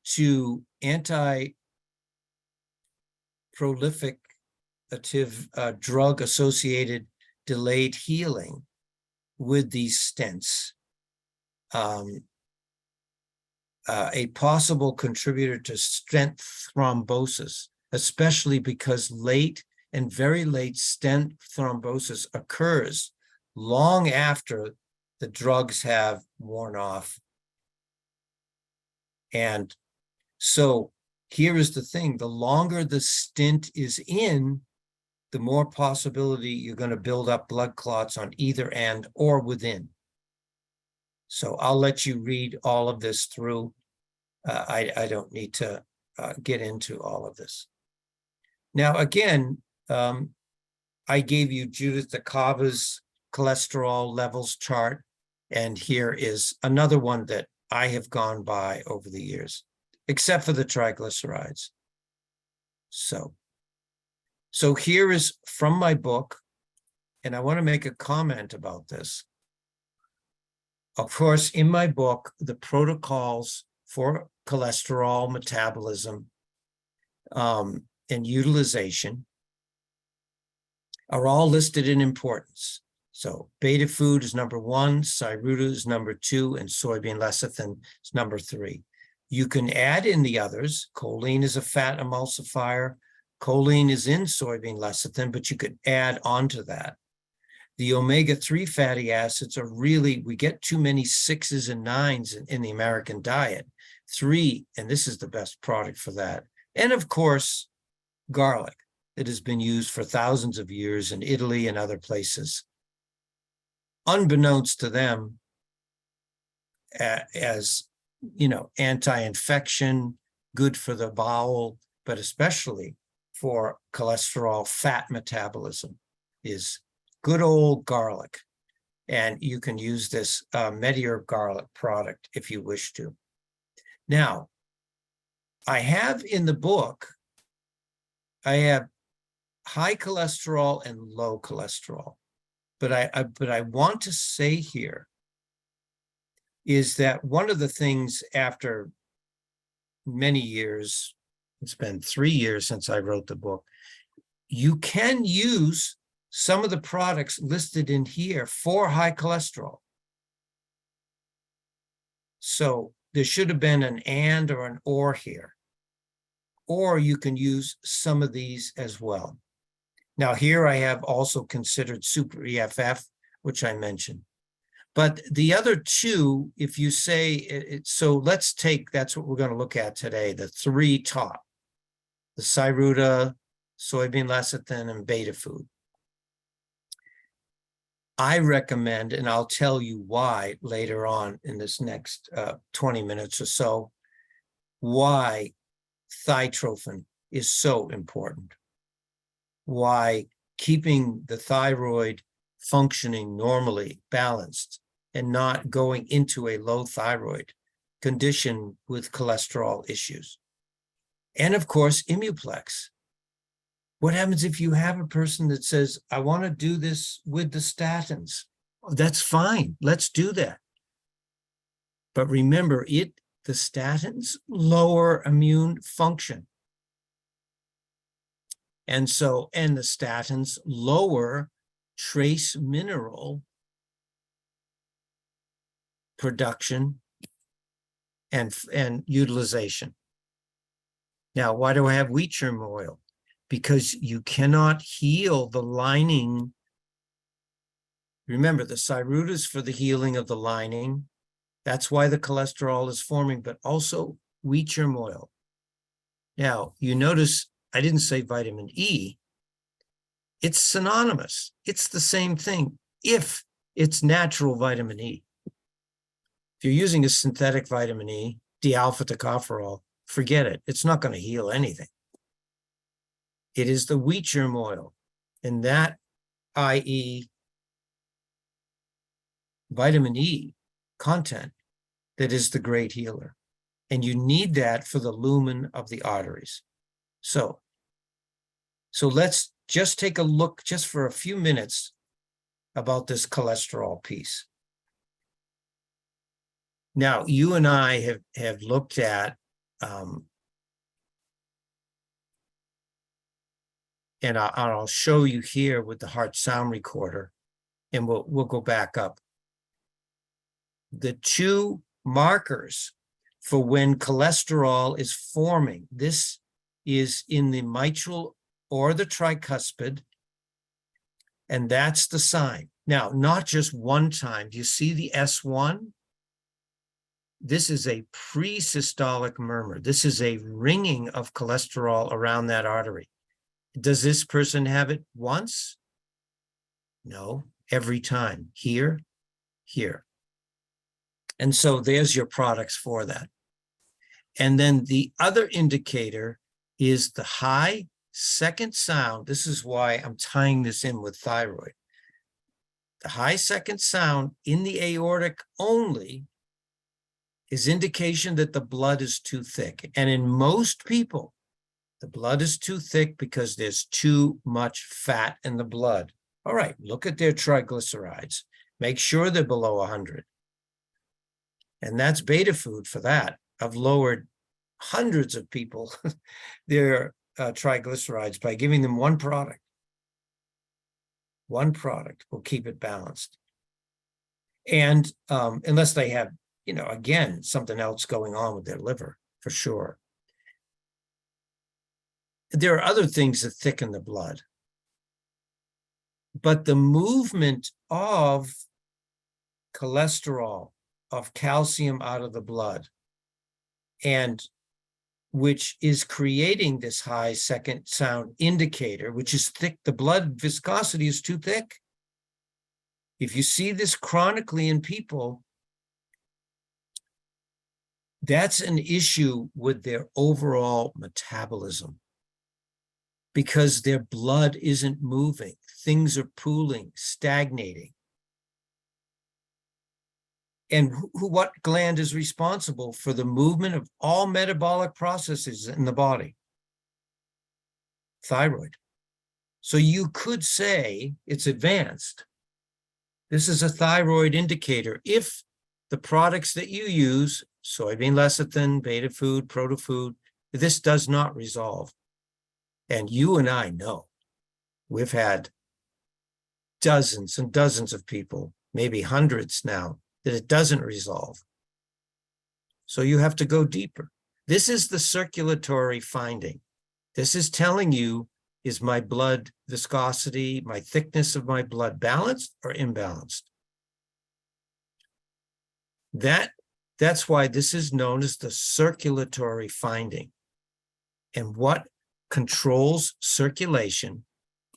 to anti-proliferative drug-associated delayed healing with these stents, a possible contributor to stent thrombosis, especially because late and very late stent thrombosis occurs long after the drugs have worn off. And so here is the thing, the longer the stent is in, the more possibility you're going to build up blood clots on either end or within. So I'll let you read all of this through. I don't need to get into all of this. Now, again, I gave you Judith DeCava's cholesterol levels chart, and here is another one that I have gone by over the years, except for the triglycerides. So here is from my book, and I want to make a comment about this. Of course, in my book, the protocols for cholesterol metabolism and utilization are all listed in importance. So beta food is number 1, Cyruta is number 2, and soybean lecithin is number 3. You can add in the others. Choline is a fat emulsifier. Choline is in soybean lecithin, but you could add on to that. The omega-3 fatty acids are really, we get too many 6s and 9s in the American diet. 3, and this is the best product for that. And of course, garlic that has been used for thousands of years in Italy and other places. Unbeknownst to them, as anti-infection, good for the bowel, but especially for cholesterol fat metabolism, is good old garlic. And you can use this Meteor garlic product if you wish to. Now, I have in the book, I have high cholesterol and low cholesterol. But I want to say here is that one of the things after many years, it's been 3 years since I wrote the book, you can use some of the products listed in here for high cholesterol. So there should have been an and or an or here. Or you can use some of these as well. Now here I have also considered super EFF, which I mentioned. But the other two, if you say, so let's take, that's what we're going to look at today, the 3 top, the Cyruta, soybean lecithin, and beta food. I recommend, and I'll tell you why later on in this next 20 minutes or so, why thigh-trophin is so important. Why keeping the thyroid functioning normally, balanced, and not going into a low thyroid condition with cholesterol issues. And of course, Immuplex. What happens if you have a person that says, I want to do this with the statins? That's fine. Let's do that. But remember, the statins lower immune function. And the statins lower trace mineral production and utilization. Now, why do I have wheat germ oil? Because you cannot heal the lining. Remember, the Cyruta is for the healing of the lining. That's why the cholesterol is forming, but also wheat germ oil. Now, you notice I didn't say vitamin E, It's synonymous. It's the same thing if it's natural vitamin E. If you're using a synthetic vitamin E, D-alpha tocopherol, forget it. It's not going to heal anything. It is the wheat germ oil, and that, i.e., vitamin E content, that is the great healer. And you need that for the lumen of the arteries. So let's just take a look just for a few minutes about this cholesterol piece. Now, you and I have looked at, and I'll show you here with the heart sound recorder, and we'll go back up. The two markers for when cholesterol is forming, this is in the mitral or the tricuspid, and that's the sign. Now, not just one time. Do you see the S1? This is a pre-systolic murmur. This is a ringing of cholesterol around that artery. Does this person have it once? No, every time. Here, here. And so there's your products for that. And then the other indicator is the high second sound. This is why I'm tying this in with thyroid. The high second sound in the aortic only is indication that the blood is too thick. And in most people, the blood is too thick because there's too much fat in the blood. All right, look at their triglycerides. Make sure they're below 100. And that's beta food for that. I've lowered hundreds of people their triglycerides by giving them one product. One product will keep it balanced. And unless they have, again, something else going on with their liver, for sure. There are other things that thicken the blood. But the movement of cholesterol, of calcium out of the blood, and which is creating this high second sound indicator, which is thick. The blood viscosity is too thick. If you see this chronically in people, that's an issue with their overall metabolism because their blood isn't moving. Things are pooling, stagnating. And what gland is responsible for the movement of all metabolic processes in the body? Thyroid. So you could say it's advanced. This is a thyroid indicator. If the products that you use, soybean lecithin, beta food, proto food, this does not resolve. And you and I know we've had dozens and dozens of people, maybe hundreds now, that it doesn't resolve. So you have to go deeper. This is the circulatory finding. This is telling you, is my blood viscosity, my thickness of my blood balanced or imbalanced? That's why this is known as the circulatory finding. And what controls circulation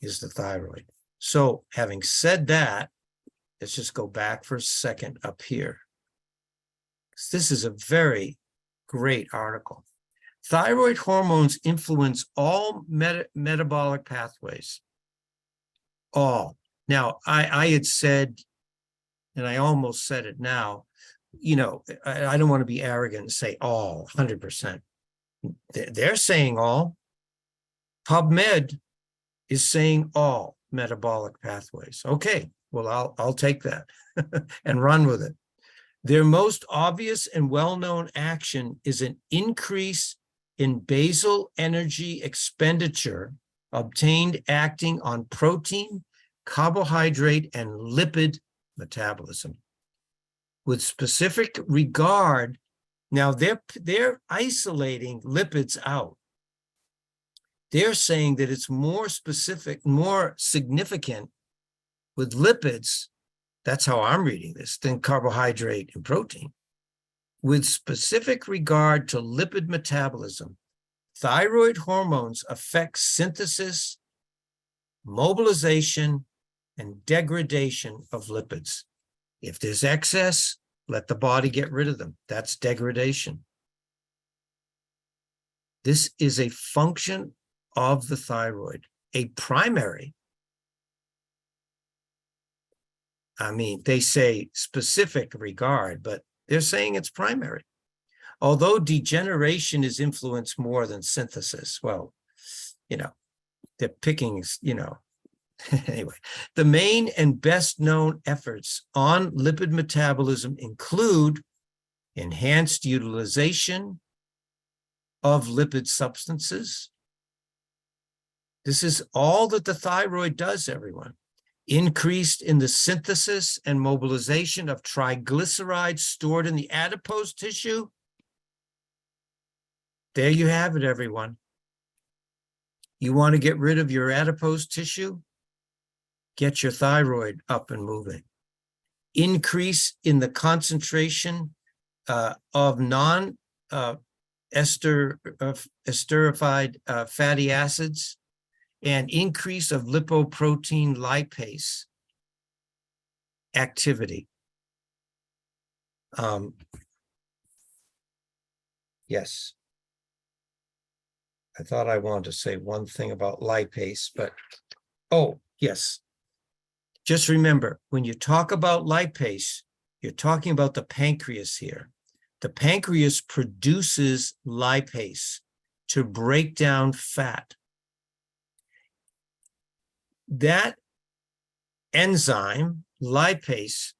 is the thyroid. So having said that, let's just go back for a second up here. This is a very great article. Thyroid hormones influence all metabolic pathways. All. Now, I had said, and I almost said it now, I don't want to be arrogant and say all, 100%. They're saying all. PubMed is saying all metabolic pathways. Okay, well, I'll take that and run with it. Their most obvious and well-known action is an increase in basal energy expenditure obtained acting on protein, carbohydrate, and lipid metabolism. With specific regard, now they're isolating lipids out. They're saying that it's more specific, more significant with lipids, that's how I'm reading this, than carbohydrate and protein. With specific regard to lipid metabolism, thyroid hormones affect synthesis mobilization and degradation of lipids. If there's excess, let the body get rid of them. That's degradation. This is a function of the thyroid, a primary. I mean, they say specific regard, but they're saying it's primary. Although degeneration is influenced more than synthesis, well, they're picking, anyway. The main and best known efforts on lipid metabolism include enhanced utilization of lipid substances. This is all that the thyroid does, everyone. Increased in the synthesis and mobilization of triglycerides stored in the adipose tissue. There you have it, everyone. You want to get rid of your adipose tissue? Get your thyroid up and moving. Increase in the concentration of esterified fatty acids, and increase of lipoprotein lipase activity. Yes. I thought I wanted to say one thing about lipase, but, oh, yes. Just remember, when you talk about lipase, you're talking about the pancreas here. The pancreas produces lipase to break down fat. That enzyme, lipase,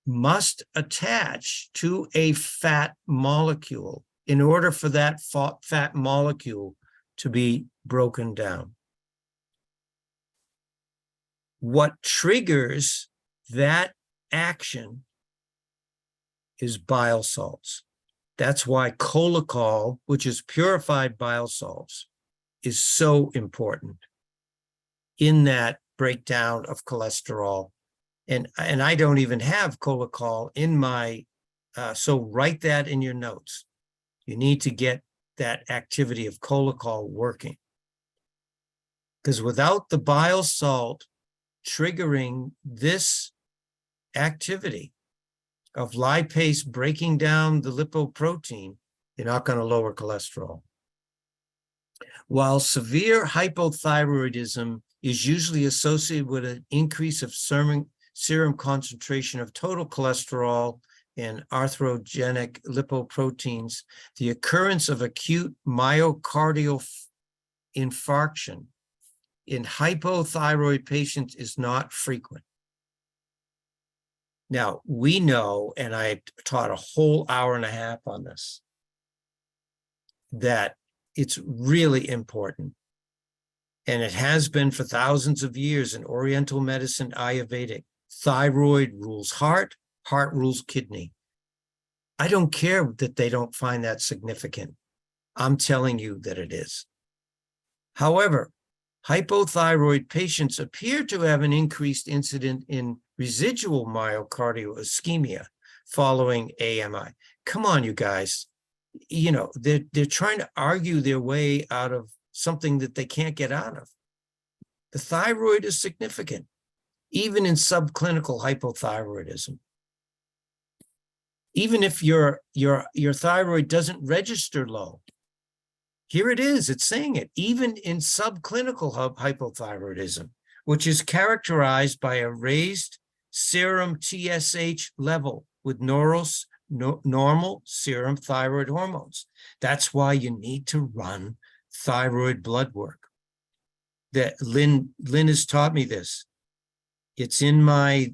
must attach to a fat molecule in order for that fat molecule to be broken down. What triggers that action is bile salts. That's why cholesterol, which is purified bile salts, is so important in that breakdown of cholesterol. And I don't even have cholesterol in my, so write that in your notes. You need to get that activity of cholesterol working. Because without the bile salt triggering this activity of lipase breaking down the lipoprotein, you're not going to lower cholesterol. While severe hypothyroidism is usually associated with an increase of serum concentration of total cholesterol and atherogenic lipoproteins, the occurrence of acute myocardial infarction in hypothyroid patients is not frequent. Now, we know, and I taught a whole hour and a half on this, that it's really important, and it has been for thousands of years in Oriental medicine, Ayurvedic. Thyroid rules heart, heart rules kidney. I don't care that they don't find that significant. I'm telling you that it is. However, hypothyroid patients appear to have an increased incidence in residual myocardial ischemia following AMI. Come on, you guys. They're trying to argue their way out of something that they can't get out of. The thyroid is significant, even in subclinical hypothyroidism. Even if your thyroid doesn't register low, here it is, it's saying it, even in subclinical hypothyroidism, which is characterized by a raised serum TSH level with normal serum thyroid hormones. That's why you need to run thyroid blood work. Lynn has taught me this. It's in my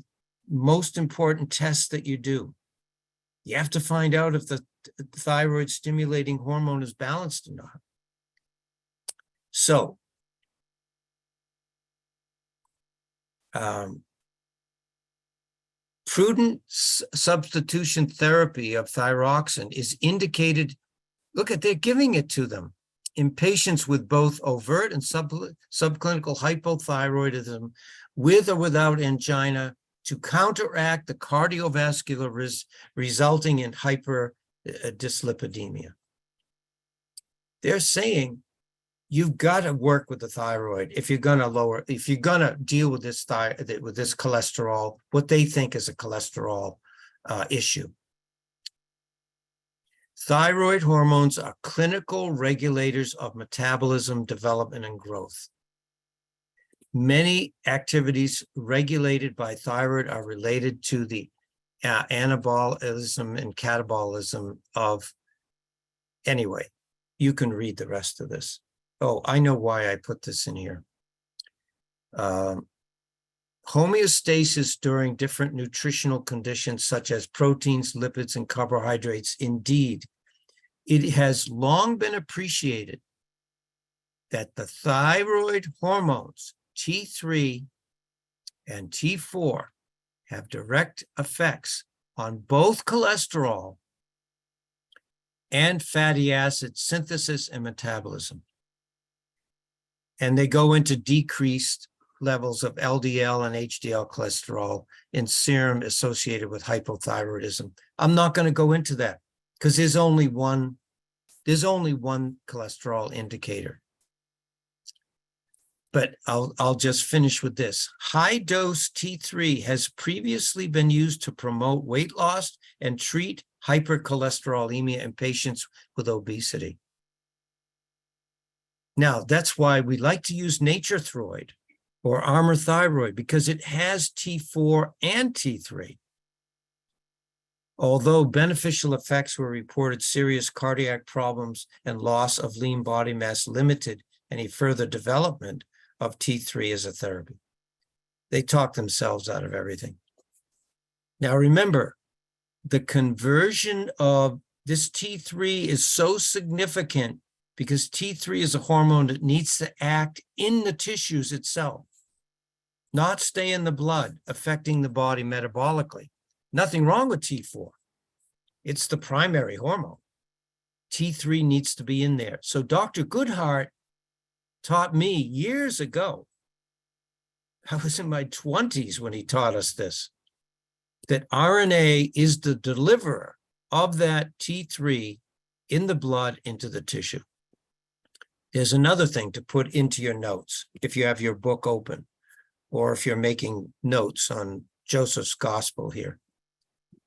most important tests that you do. You have to find out if the thyroid stimulating hormone is balanced or not. So, prudent substitution therapy of thyroxine is indicated. Look at, they're giving it to them in patients with both overt and subclinical hypothyroidism with or without angina to counteract the cardiovascular risk resulting in hyperdyslipidemia. They're saying you've got to work with the thyroid if you're going to deal with this cholesterol, what they think is a cholesterol issue. Thyroid hormones are clinical regulators of metabolism, development, and growth. Many activities regulated by thyroid are related to the anabolism and catabolism of, anyway, you can read the rest of this. Oh, I know why I put this in here. Homeostasis during different nutritional conditions, such as proteins, lipids, and carbohydrates. Indeed, it has long been appreciated that the thyroid hormones, T3 and T4, have direct effects on both cholesterol and fatty acid synthesis and metabolism. And they go into decreased levels of LDL and HDL cholesterol in serum associated with hypothyroidism. I'm not going to go into that because there's only one cholesterol indicator. But I'll just finish with this. High-dose T3 has previously been used to promote weight loss and treat hypercholesterolemia in patients with obesity. Now, that's why we like to use Nature Thyroid or Armour Thyroid, because it has T4 and T3. Although beneficial effects were reported, serious cardiac problems and loss of lean body mass limited any further development of T3 as a therapy. They talk themselves out of everything. Now remember, the conversion of this T3 is so significant because T3 is a hormone that needs to act in the tissues itself, not stay in the blood, affecting the body metabolically. Nothing wrong with T4. It's the primary hormone. T3 needs to be in there. So Dr. Goodhart taught me years ago, I was in my 20s when he taught us this, that RNA is the deliverer of that T3 in the blood into the tissue. There's another thing to put into your notes if you have your book open or if you're making notes on Joseph's gospel here.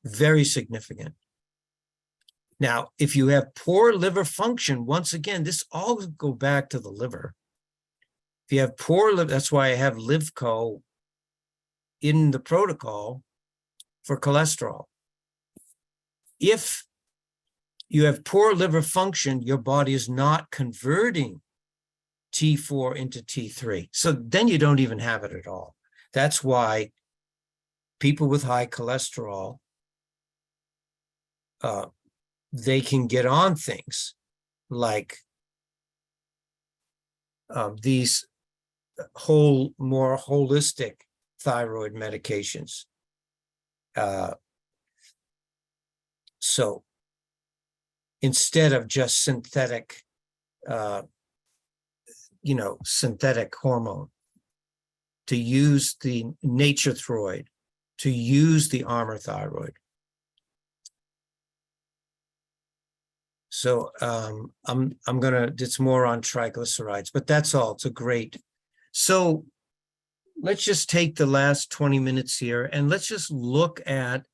Very significant. Now, if you have poor liver function, once again, this all go back to the liver. If you have poor liver, that's why I have LivCo in the protocol for cholesterol. If you have poor liver function, your body is not converting T4 into T3. So then you don't even have it at all. That's why people with high cholesterol, they can get on things like these more holistic thyroid medications. So instead of just synthetic, synthetic hormone, to use the Nature Thyroid, to use the Armour Thyroid. So it's more on triglycerides, but that's all. It's a great. So let's just take the last 20 minutes here and let's just look at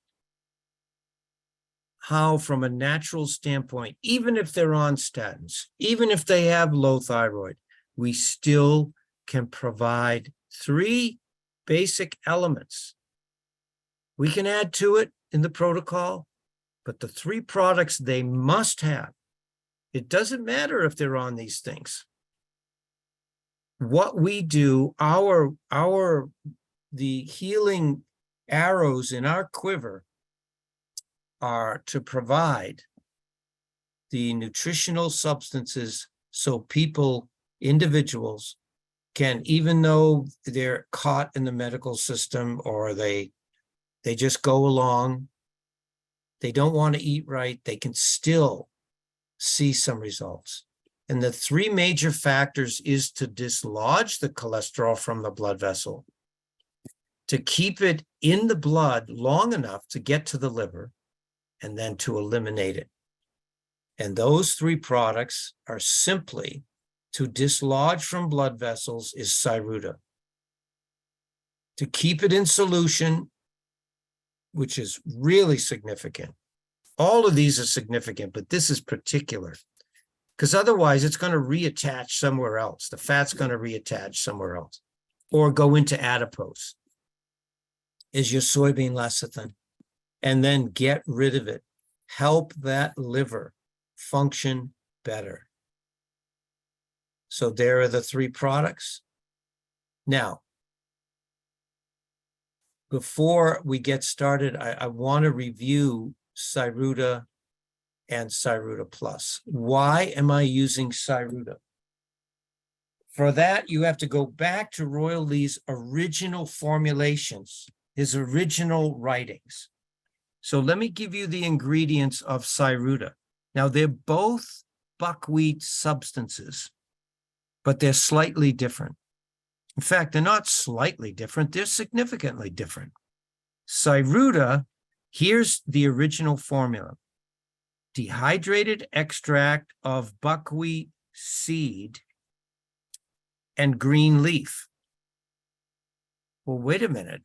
how, from a natural standpoint, even if they're on statins, even if they have low thyroid, we still can provide 3 basic elements. We can add to it in the protocol, but the 3 products they must have. It doesn't matter if they're on these things. What we do, the healing arrows in our quiver are to provide the nutritional substances so individuals can, even though they're caught in the medical system or they just go along, they don't want to eat right, they can still see some results. And the 3 major factors is to dislodge the cholesterol from the blood vessel, to keep it in the blood long enough to get to the liver, and then to eliminate it. And those 3 products are simply to dislodge from blood vessels is Cyruta. To keep it in solution, which is really significant. All of these are significant, but this is particular, because otherwise it's going to reattach somewhere else. The fat's going to reattach somewhere else or go into adipose, is your soybean lecithin, and then get rid of it. Help that liver function better. So there are the three products. Now, before we get started, I want to review Cyruta and Cyruta Plus. Why am I using Cyruta? For that, you have to go back to Royal Lee's original formulations, his original writings. So let me give you the ingredients of Cyruta. Now, they're both buckwheat substances, but they're slightly different. In fact, they're not slightly different, they're significantly different. Cyruta, here's the original formula. Dehydrated extract of buckwheat seed and green leaf. Well, wait a minute.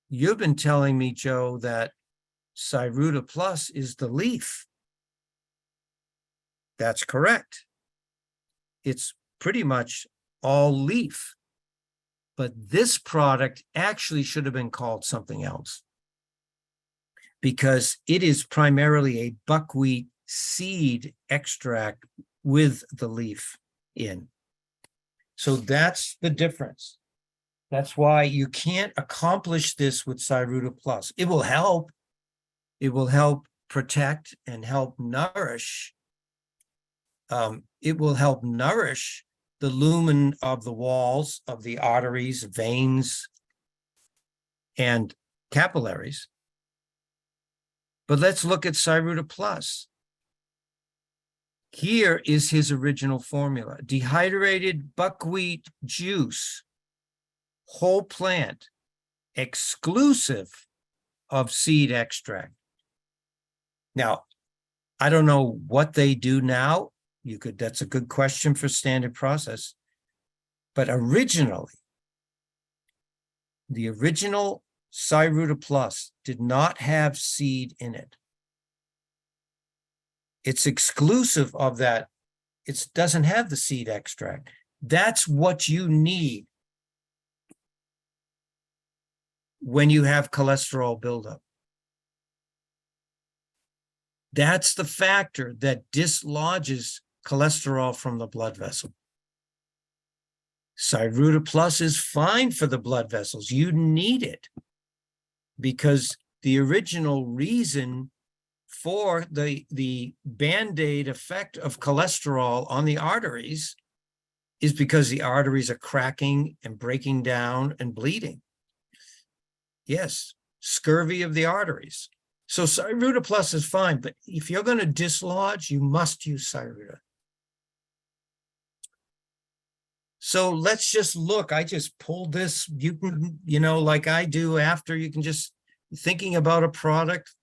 You've been telling me, Joe, that Cyruta Plus is the leaf. That's correct. It's pretty much all leaf. But this product actually should have been called something else, because it is primarily a buckwheat seed extract with the leaf in. So that's the difference. That's why you can't accomplish this with Cyruta Plus. It will help. It will help protect and help nourish. It will help nourish the lumen of the walls of the arteries, veins, and capillaries. But let's look at Cyruta Plus. Here is his original formula. Dehydrated buckwheat juice, whole plant, exclusive of seed extract. Now, I don't know what they do now. That's a good question for standard process. But originally, the original Cyruta Plus did not have seed in it. It's exclusive of that. It doesn't have the seed extract. That's what you need when you have cholesterol buildup. That's the factor that dislodges cholesterol from the blood vessel. Cyruta Plus is fine for the blood vessels. You need it because the original reason for the Band-Aid effect of cholesterol on the arteries is because the arteries are cracking and breaking down and bleeding. Yes, scurvy of the arteries. So Cyruta Plus is fine, but if you're going to dislodge, you must use Cyruta. So let's just look. I just pulled this. You can, like I do after, you can just thinking about a product.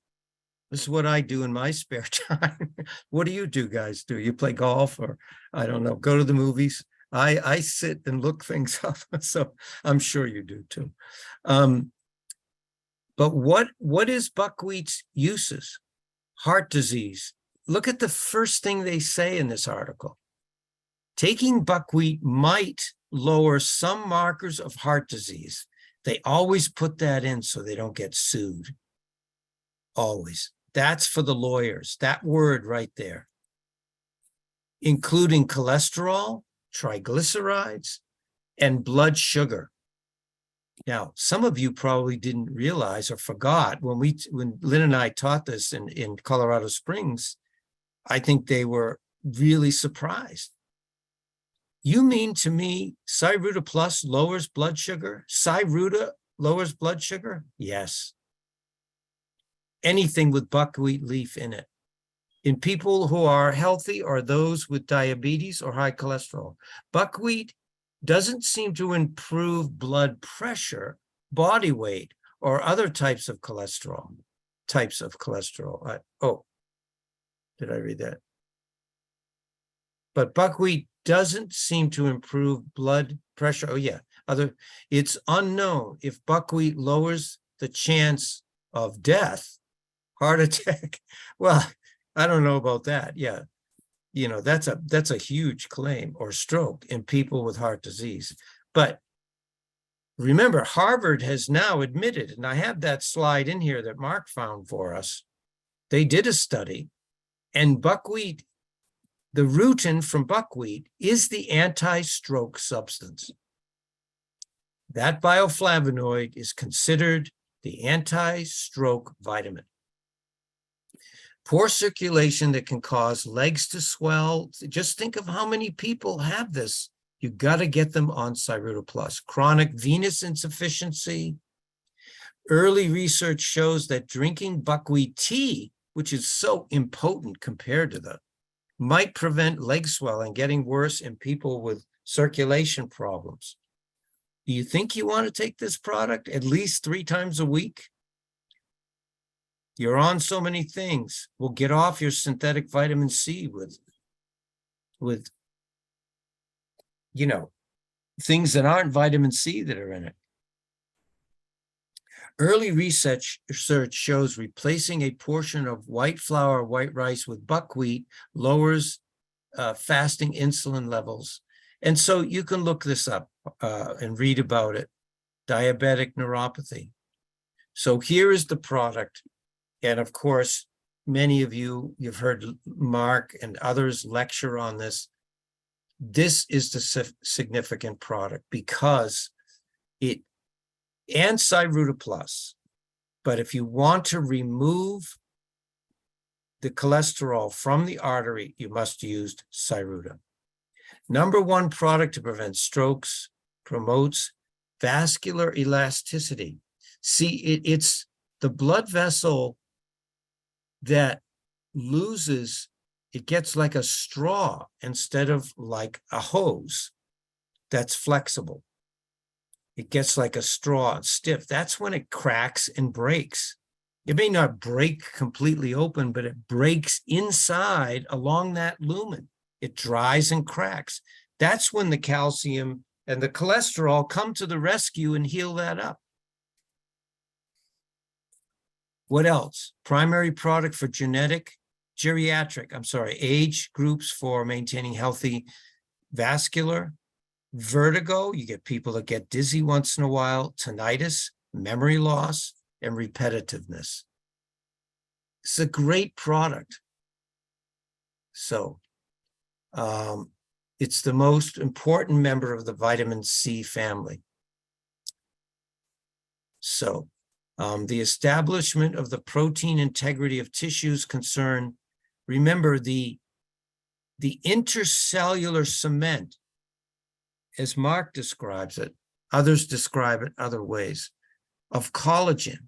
This is what I do in my spare time. What do you do, guys? Do you play golf or, I don't know, go to the movies? I sit and look things up. So I'm sure you do too. But what is buckwheat's uses? Heart disease. Look at the first thing they say in this article. Taking buckwheat might lower some markers of heart disease. They always put that in so they don't get sued. Always. That's for the lawyers. That word right there. Including cholesterol, triglycerides, and blood sugar. Now, some of you probably didn't realize or forgot when Lynn and I taught this in Colorado Springs, I think they were really surprised. You mean to me Cyruta Plus lowers blood sugar? Cyruta lowers blood sugar? Yes. Anything with buckwheat leaf in it. In people who are healthy or those with diabetes or high cholesterol. Buckwheat doesn't seem to improve blood pressure, body weight, or other types of cholesterol. Did I read that? But buckwheat doesn't seem to improve blood pressure. Oh yeah, it's unknown if buckwheat lowers the chance of death, heart attack. Well, I don't know about that. Yeah, that's a huge claim, or stroke in people with heart disease. But remember, Harvard has now admitted, and I have that slide in here that Mark found for us. They did a study, and buckwheat, the rutin from buckwheat is the anti-stroke substance. That bioflavonoid is considered the anti-stroke vitamin. Poor circulation that can cause legs to swell. Just think of how many people have this. You got to get them on Cyruta Plus. Chronic venous insufficiency. Early research shows that drinking buckwheat tea, which is so impotent compared to the, might prevent leg swelling getting worse in people with circulation problems. Do you think you want to take this product at least 3 times a week? You're on so many things. Well, get off your synthetic vitamin C with things that aren't vitamin C that are in it. Early research shows replacing a portion of white flour or white rice with buckwheat lowers fasting insulin levels. And so you can look this up and read about it. Diabetic neuropathy. So here is the product. And of course, many of you've heard Mark and others lecture on this. This is the significant product because it, and Cyruta Plus, but if you want to remove the cholesterol from the artery, you must use Cyruta. Number 1 product to prevent strokes, promotes vascular elasticity. See, it's the blood vessel that loses, it gets like a straw instead of like a hose that's flexible. It gets like a straw, stiff. That's when it cracks and breaks. It may not break completely open, but it breaks inside along that lumen. It dries and cracks. That's when the calcium and the cholesterol come to the rescue and heal that up. What else? Primary product for age groups for maintaining healthy vascular. Vertigo, you get people that get dizzy once in a while, tinnitus, memory loss, and repetitiveness. It's a great product. So it's the most important member of the vitamin C family. So the establishment of the protein integrity of tissues concern, remember the intercellular cement, as Mark describes it, others describe it other ways, of collagen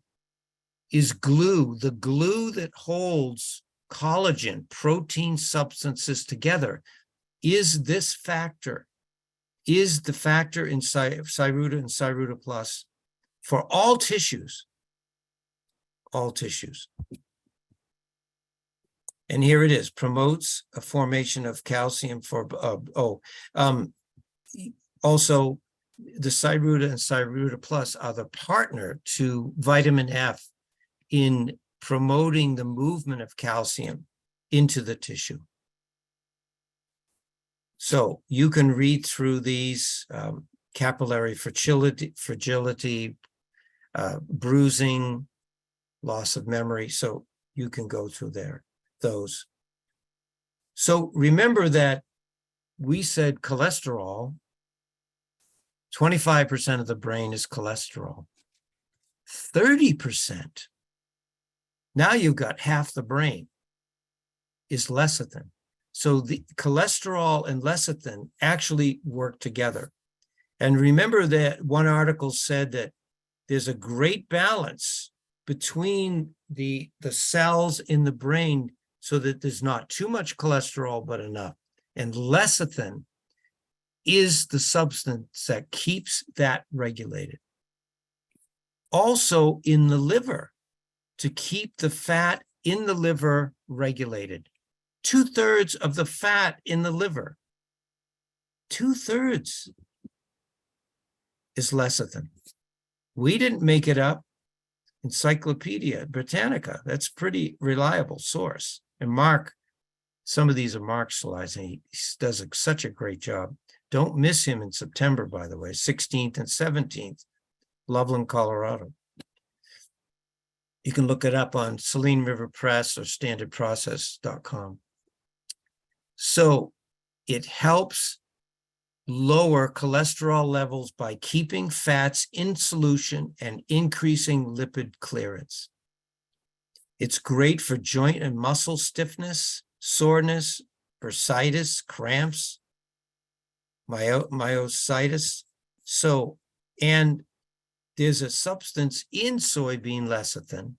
is glue, the glue that holds collagen, protein substances together, is this factor, is the factor in Cyruta and Cyruta Plus for all tissues, all tissues. And here it is, promotes a formation of calcium for, also, the Cyruta and Cyruta Plus are the partner to vitamin F in promoting the movement of calcium into the tissue. So you can read through these capillary fragility, bruising, loss of memory. So you can go through those. So remember that we said cholesterol, 25% of the brain is cholesterol, 30%. Now you've got half the brain is lecithin. So the cholesterol and lecithin actually work together. And remember that one article said that there's a great balance between the cells in the brain so that there's not too much cholesterol, but enough. And lecithin is the substance that keeps that regulated. Also in the liver, to keep the fat in the liver regulated, 2/3 of the fat in the liver. 2/3 is lecithin. We didn't make it up. Encyclopedia Britannica, that's pretty reliable source. And Mark, some of these are Mark's slides, and he does such a great job. Don't miss him in September, by the way, 16th and 17th, Loveland, Colorado. You can look it up on Saline River Press or standardprocess.com. So it helps lower cholesterol levels by keeping fats in solution and increasing lipid clearance. It's great for joint and muscle stiffness, soreness, bursitis, cramps, myositis. So, and there's a substance in soybean lecithin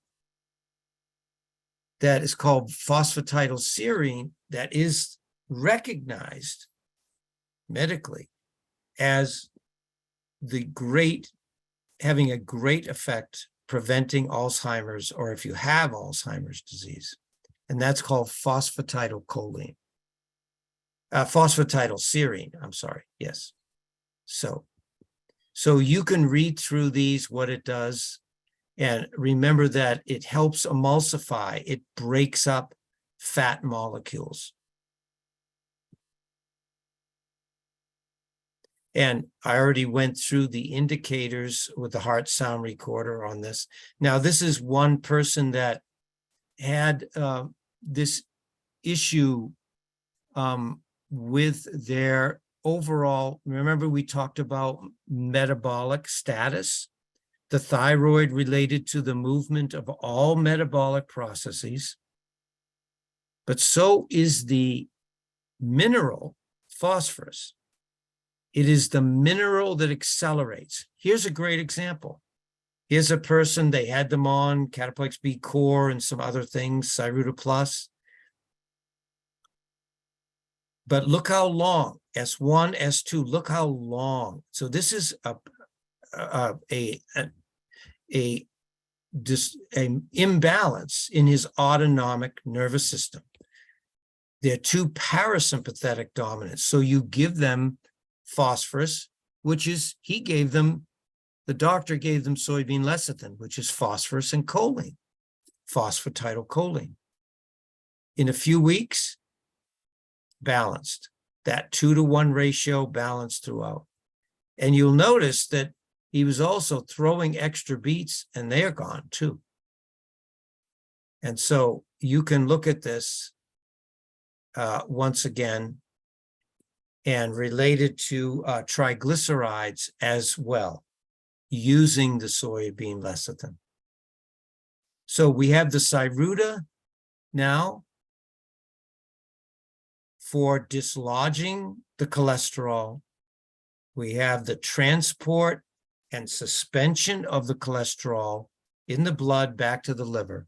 that is called phosphatidylserine that is recognized medically as having a great effect preventing Alzheimer's, or if you have Alzheimer's disease. And that's called phosphatidylserine, I'm sorry, yes. So you can read through these, what it does, and remember that it helps emulsify, it breaks up fat molecules. And I already went through the indicators with the heart sound recorder on this. Now, this is one person that had this issue with their overall, remember we talked about metabolic status, the thyroid related to the movement of all metabolic processes, but so is the mineral phosphorus. It is the mineral that accelerates. Here's a great example. Here's a person, they had them on Cataplex B Core and some other things, Cyruta Plus. But look how long, S1, S2, look how long. So this is an imbalance in his autonomic nervous system. They're two parasympathetic dominants. So you give them phosphorus, which is, the doctor gave them soybean lecithin, which is phosphorus and choline, phosphatidylcholine. In a few weeks, balanced. That 2-to-1 ratio balanced throughout. And you'll notice that he was also throwing extra beats, and they're gone too. And so you can look at this once again and relate it to triglycerides as well, using the soybean lecithin. So we have the Cyruta now for dislodging the cholesterol. We have the transport and suspension of the cholesterol in the blood back to the liver.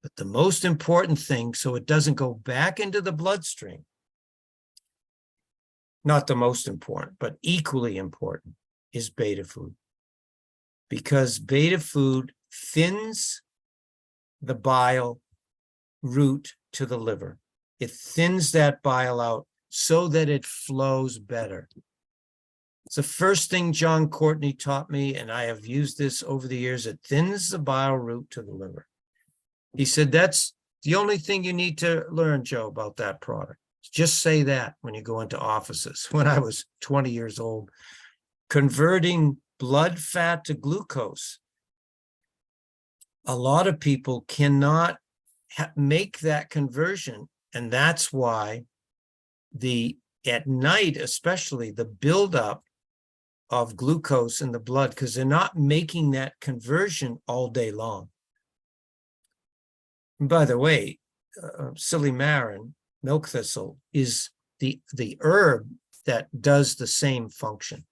But the most important thing, so it doesn't go back into the bloodstream, not the most important, but equally important, is beta food. Because beta food thins the bile route to the liver. It thins that bile out so that it flows better. It's the first thing John Courtney taught me, and I have used this over the years. It thins the bile route to the liver. He said, that's the only thing you need to learn, Joe, about that product. Just say that when you go into offices. When I was 20 years old, converting blood fat to glucose. A lot of people cannot make that conversion. And that's why at night, especially, the buildup of glucose in the blood, because they're not making that conversion all day long. And by the way, silymarin, milk thistle, is the herb that does the same function.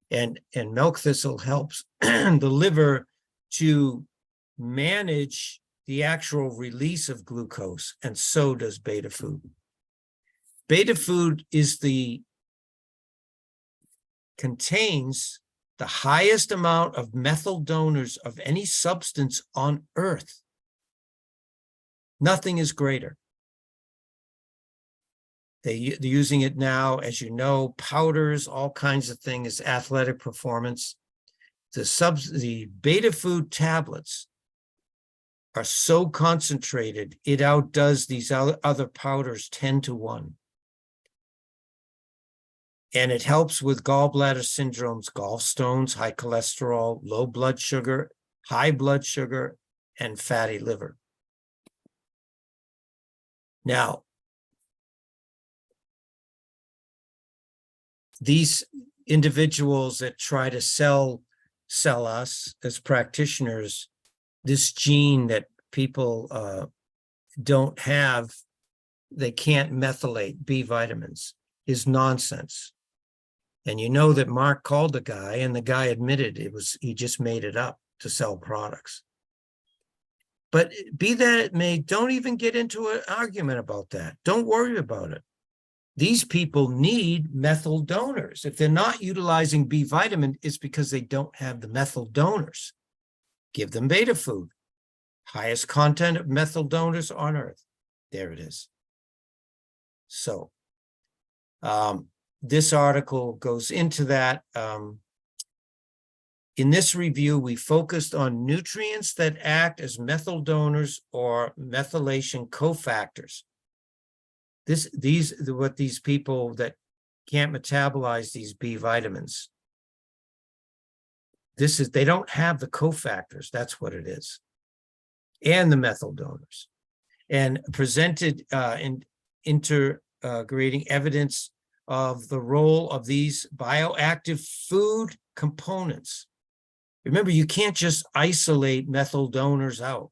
And milk thistle helps the liver to manage the actual release of glucose, and so does beta food. Beta food contains the highest amount of methyl donors of any substance on earth. Nothing is greater. They're using it now, as you know, powders, all kinds of things, athletic performance. The beta food tablets are so concentrated, it outdoes these other powders 10 to 1. And it helps with gallbladder syndromes, gallstones, high cholesterol, low blood sugar, high blood sugar, and fatty liver. Now, these individuals that try to sell us as practitioners this gene that people don't have, they can't methylate B vitamins, is nonsense. And you know that Mark called the guy, and the guy admitted he just made it up to sell products. But be that it may, don't even get into an argument about that. Don't worry about it. These people need methyl donors. If they're not utilizing B vitamin, it's because they don't have the methyl donors. Give them beta food. Highest content of methyl donors on earth. There it is. So this article goes into that. In this review, we focused on nutrients that act as methyl donors or methylation cofactors. What these people that can't metabolize these B vitamins, they don't have the cofactors. That's what it is. And the methyl donors. And presented in integrating evidence of the role of these bioactive food components. Remember, you can't just isolate methyl donors out.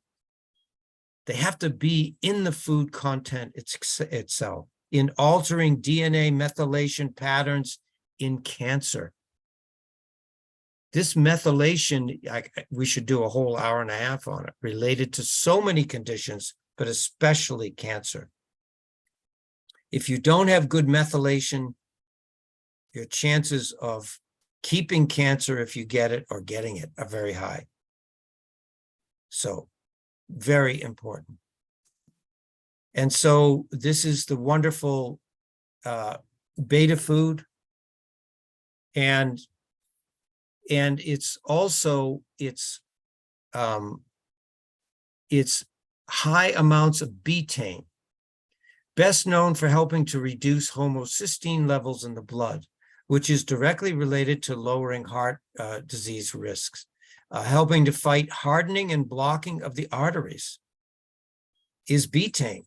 They have to be in the food content itself, in altering DNA methylation patterns in cancer. This methylation, we should do a whole hour and a half on it, related to so many conditions, but especially cancer. If you don't have good methylation, your chances of keeping cancer, if you get it or getting it, are very high. So, very important. And so this is the wonderful beta food. And it's also, it's high amounts of betaine, best known for helping to reduce homocysteine levels in the blood, which is directly related to lowering heart disease risks, helping to fight hardening and blocking of the arteries, is betaine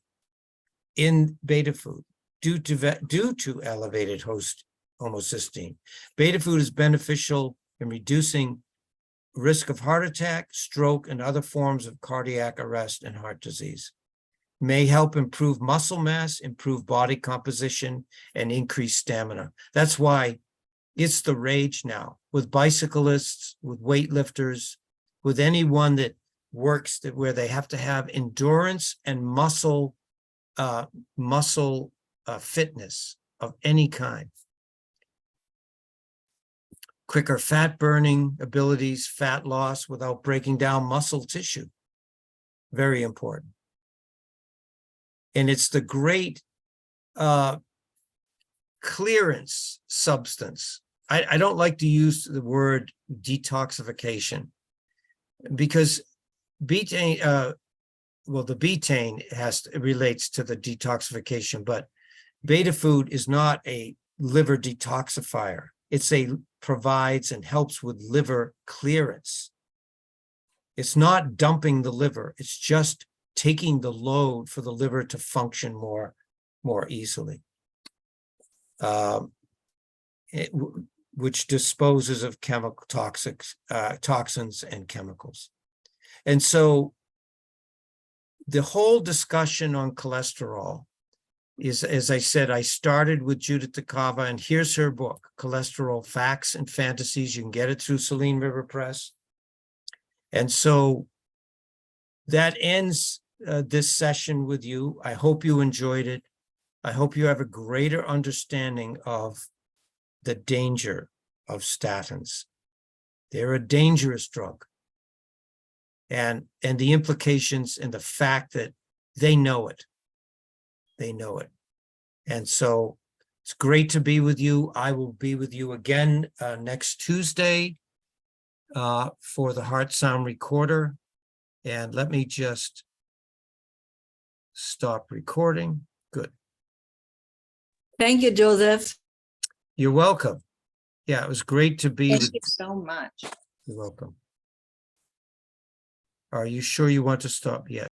in beta food due to elevated homocysteine. Beta food is beneficial in reducing risk of heart attack, stroke, and other forms of cardiac arrest and heart disease. May help improve muscle mass, improve body composition, and increase stamina. That's why it's the rage now with bicyclists, with weightlifters, with anyone that works where they have to have endurance and muscle fitness of any kind. Quicker fat burning abilities, fat loss without breaking down muscle tissue. Very important. And it's the great clearance substance. I don't like to use the word detoxification because betaine, the betaine relates to the detoxification, but beta food is not a liver detoxifier. Provides and helps with liver clearance. It's not dumping the liver. It's just taking the load for the liver to function more easily, which disposes of chemical toxins and chemicals. And so the whole discussion on cholesterol is, as I said, I started with Judith DeCava, and here's her book, Cholesterol Facts and Fantasies. You can get it through Saline River Press. And so that ends this session with you. I hope you enjoyed it. I hope you have a greater understanding of the danger of statins. They're a dangerous drug. And the implications and the fact that they know it. They know it. And so it's great to be with you. I will be with you again next Tuesday for the Heart Sound Recorder. And let me just stop recording. Good. Thank you, Joseph. You're welcome. Yeah, it was great to be Thank with you so much. You're welcome. Are you sure you want to stop? Yes.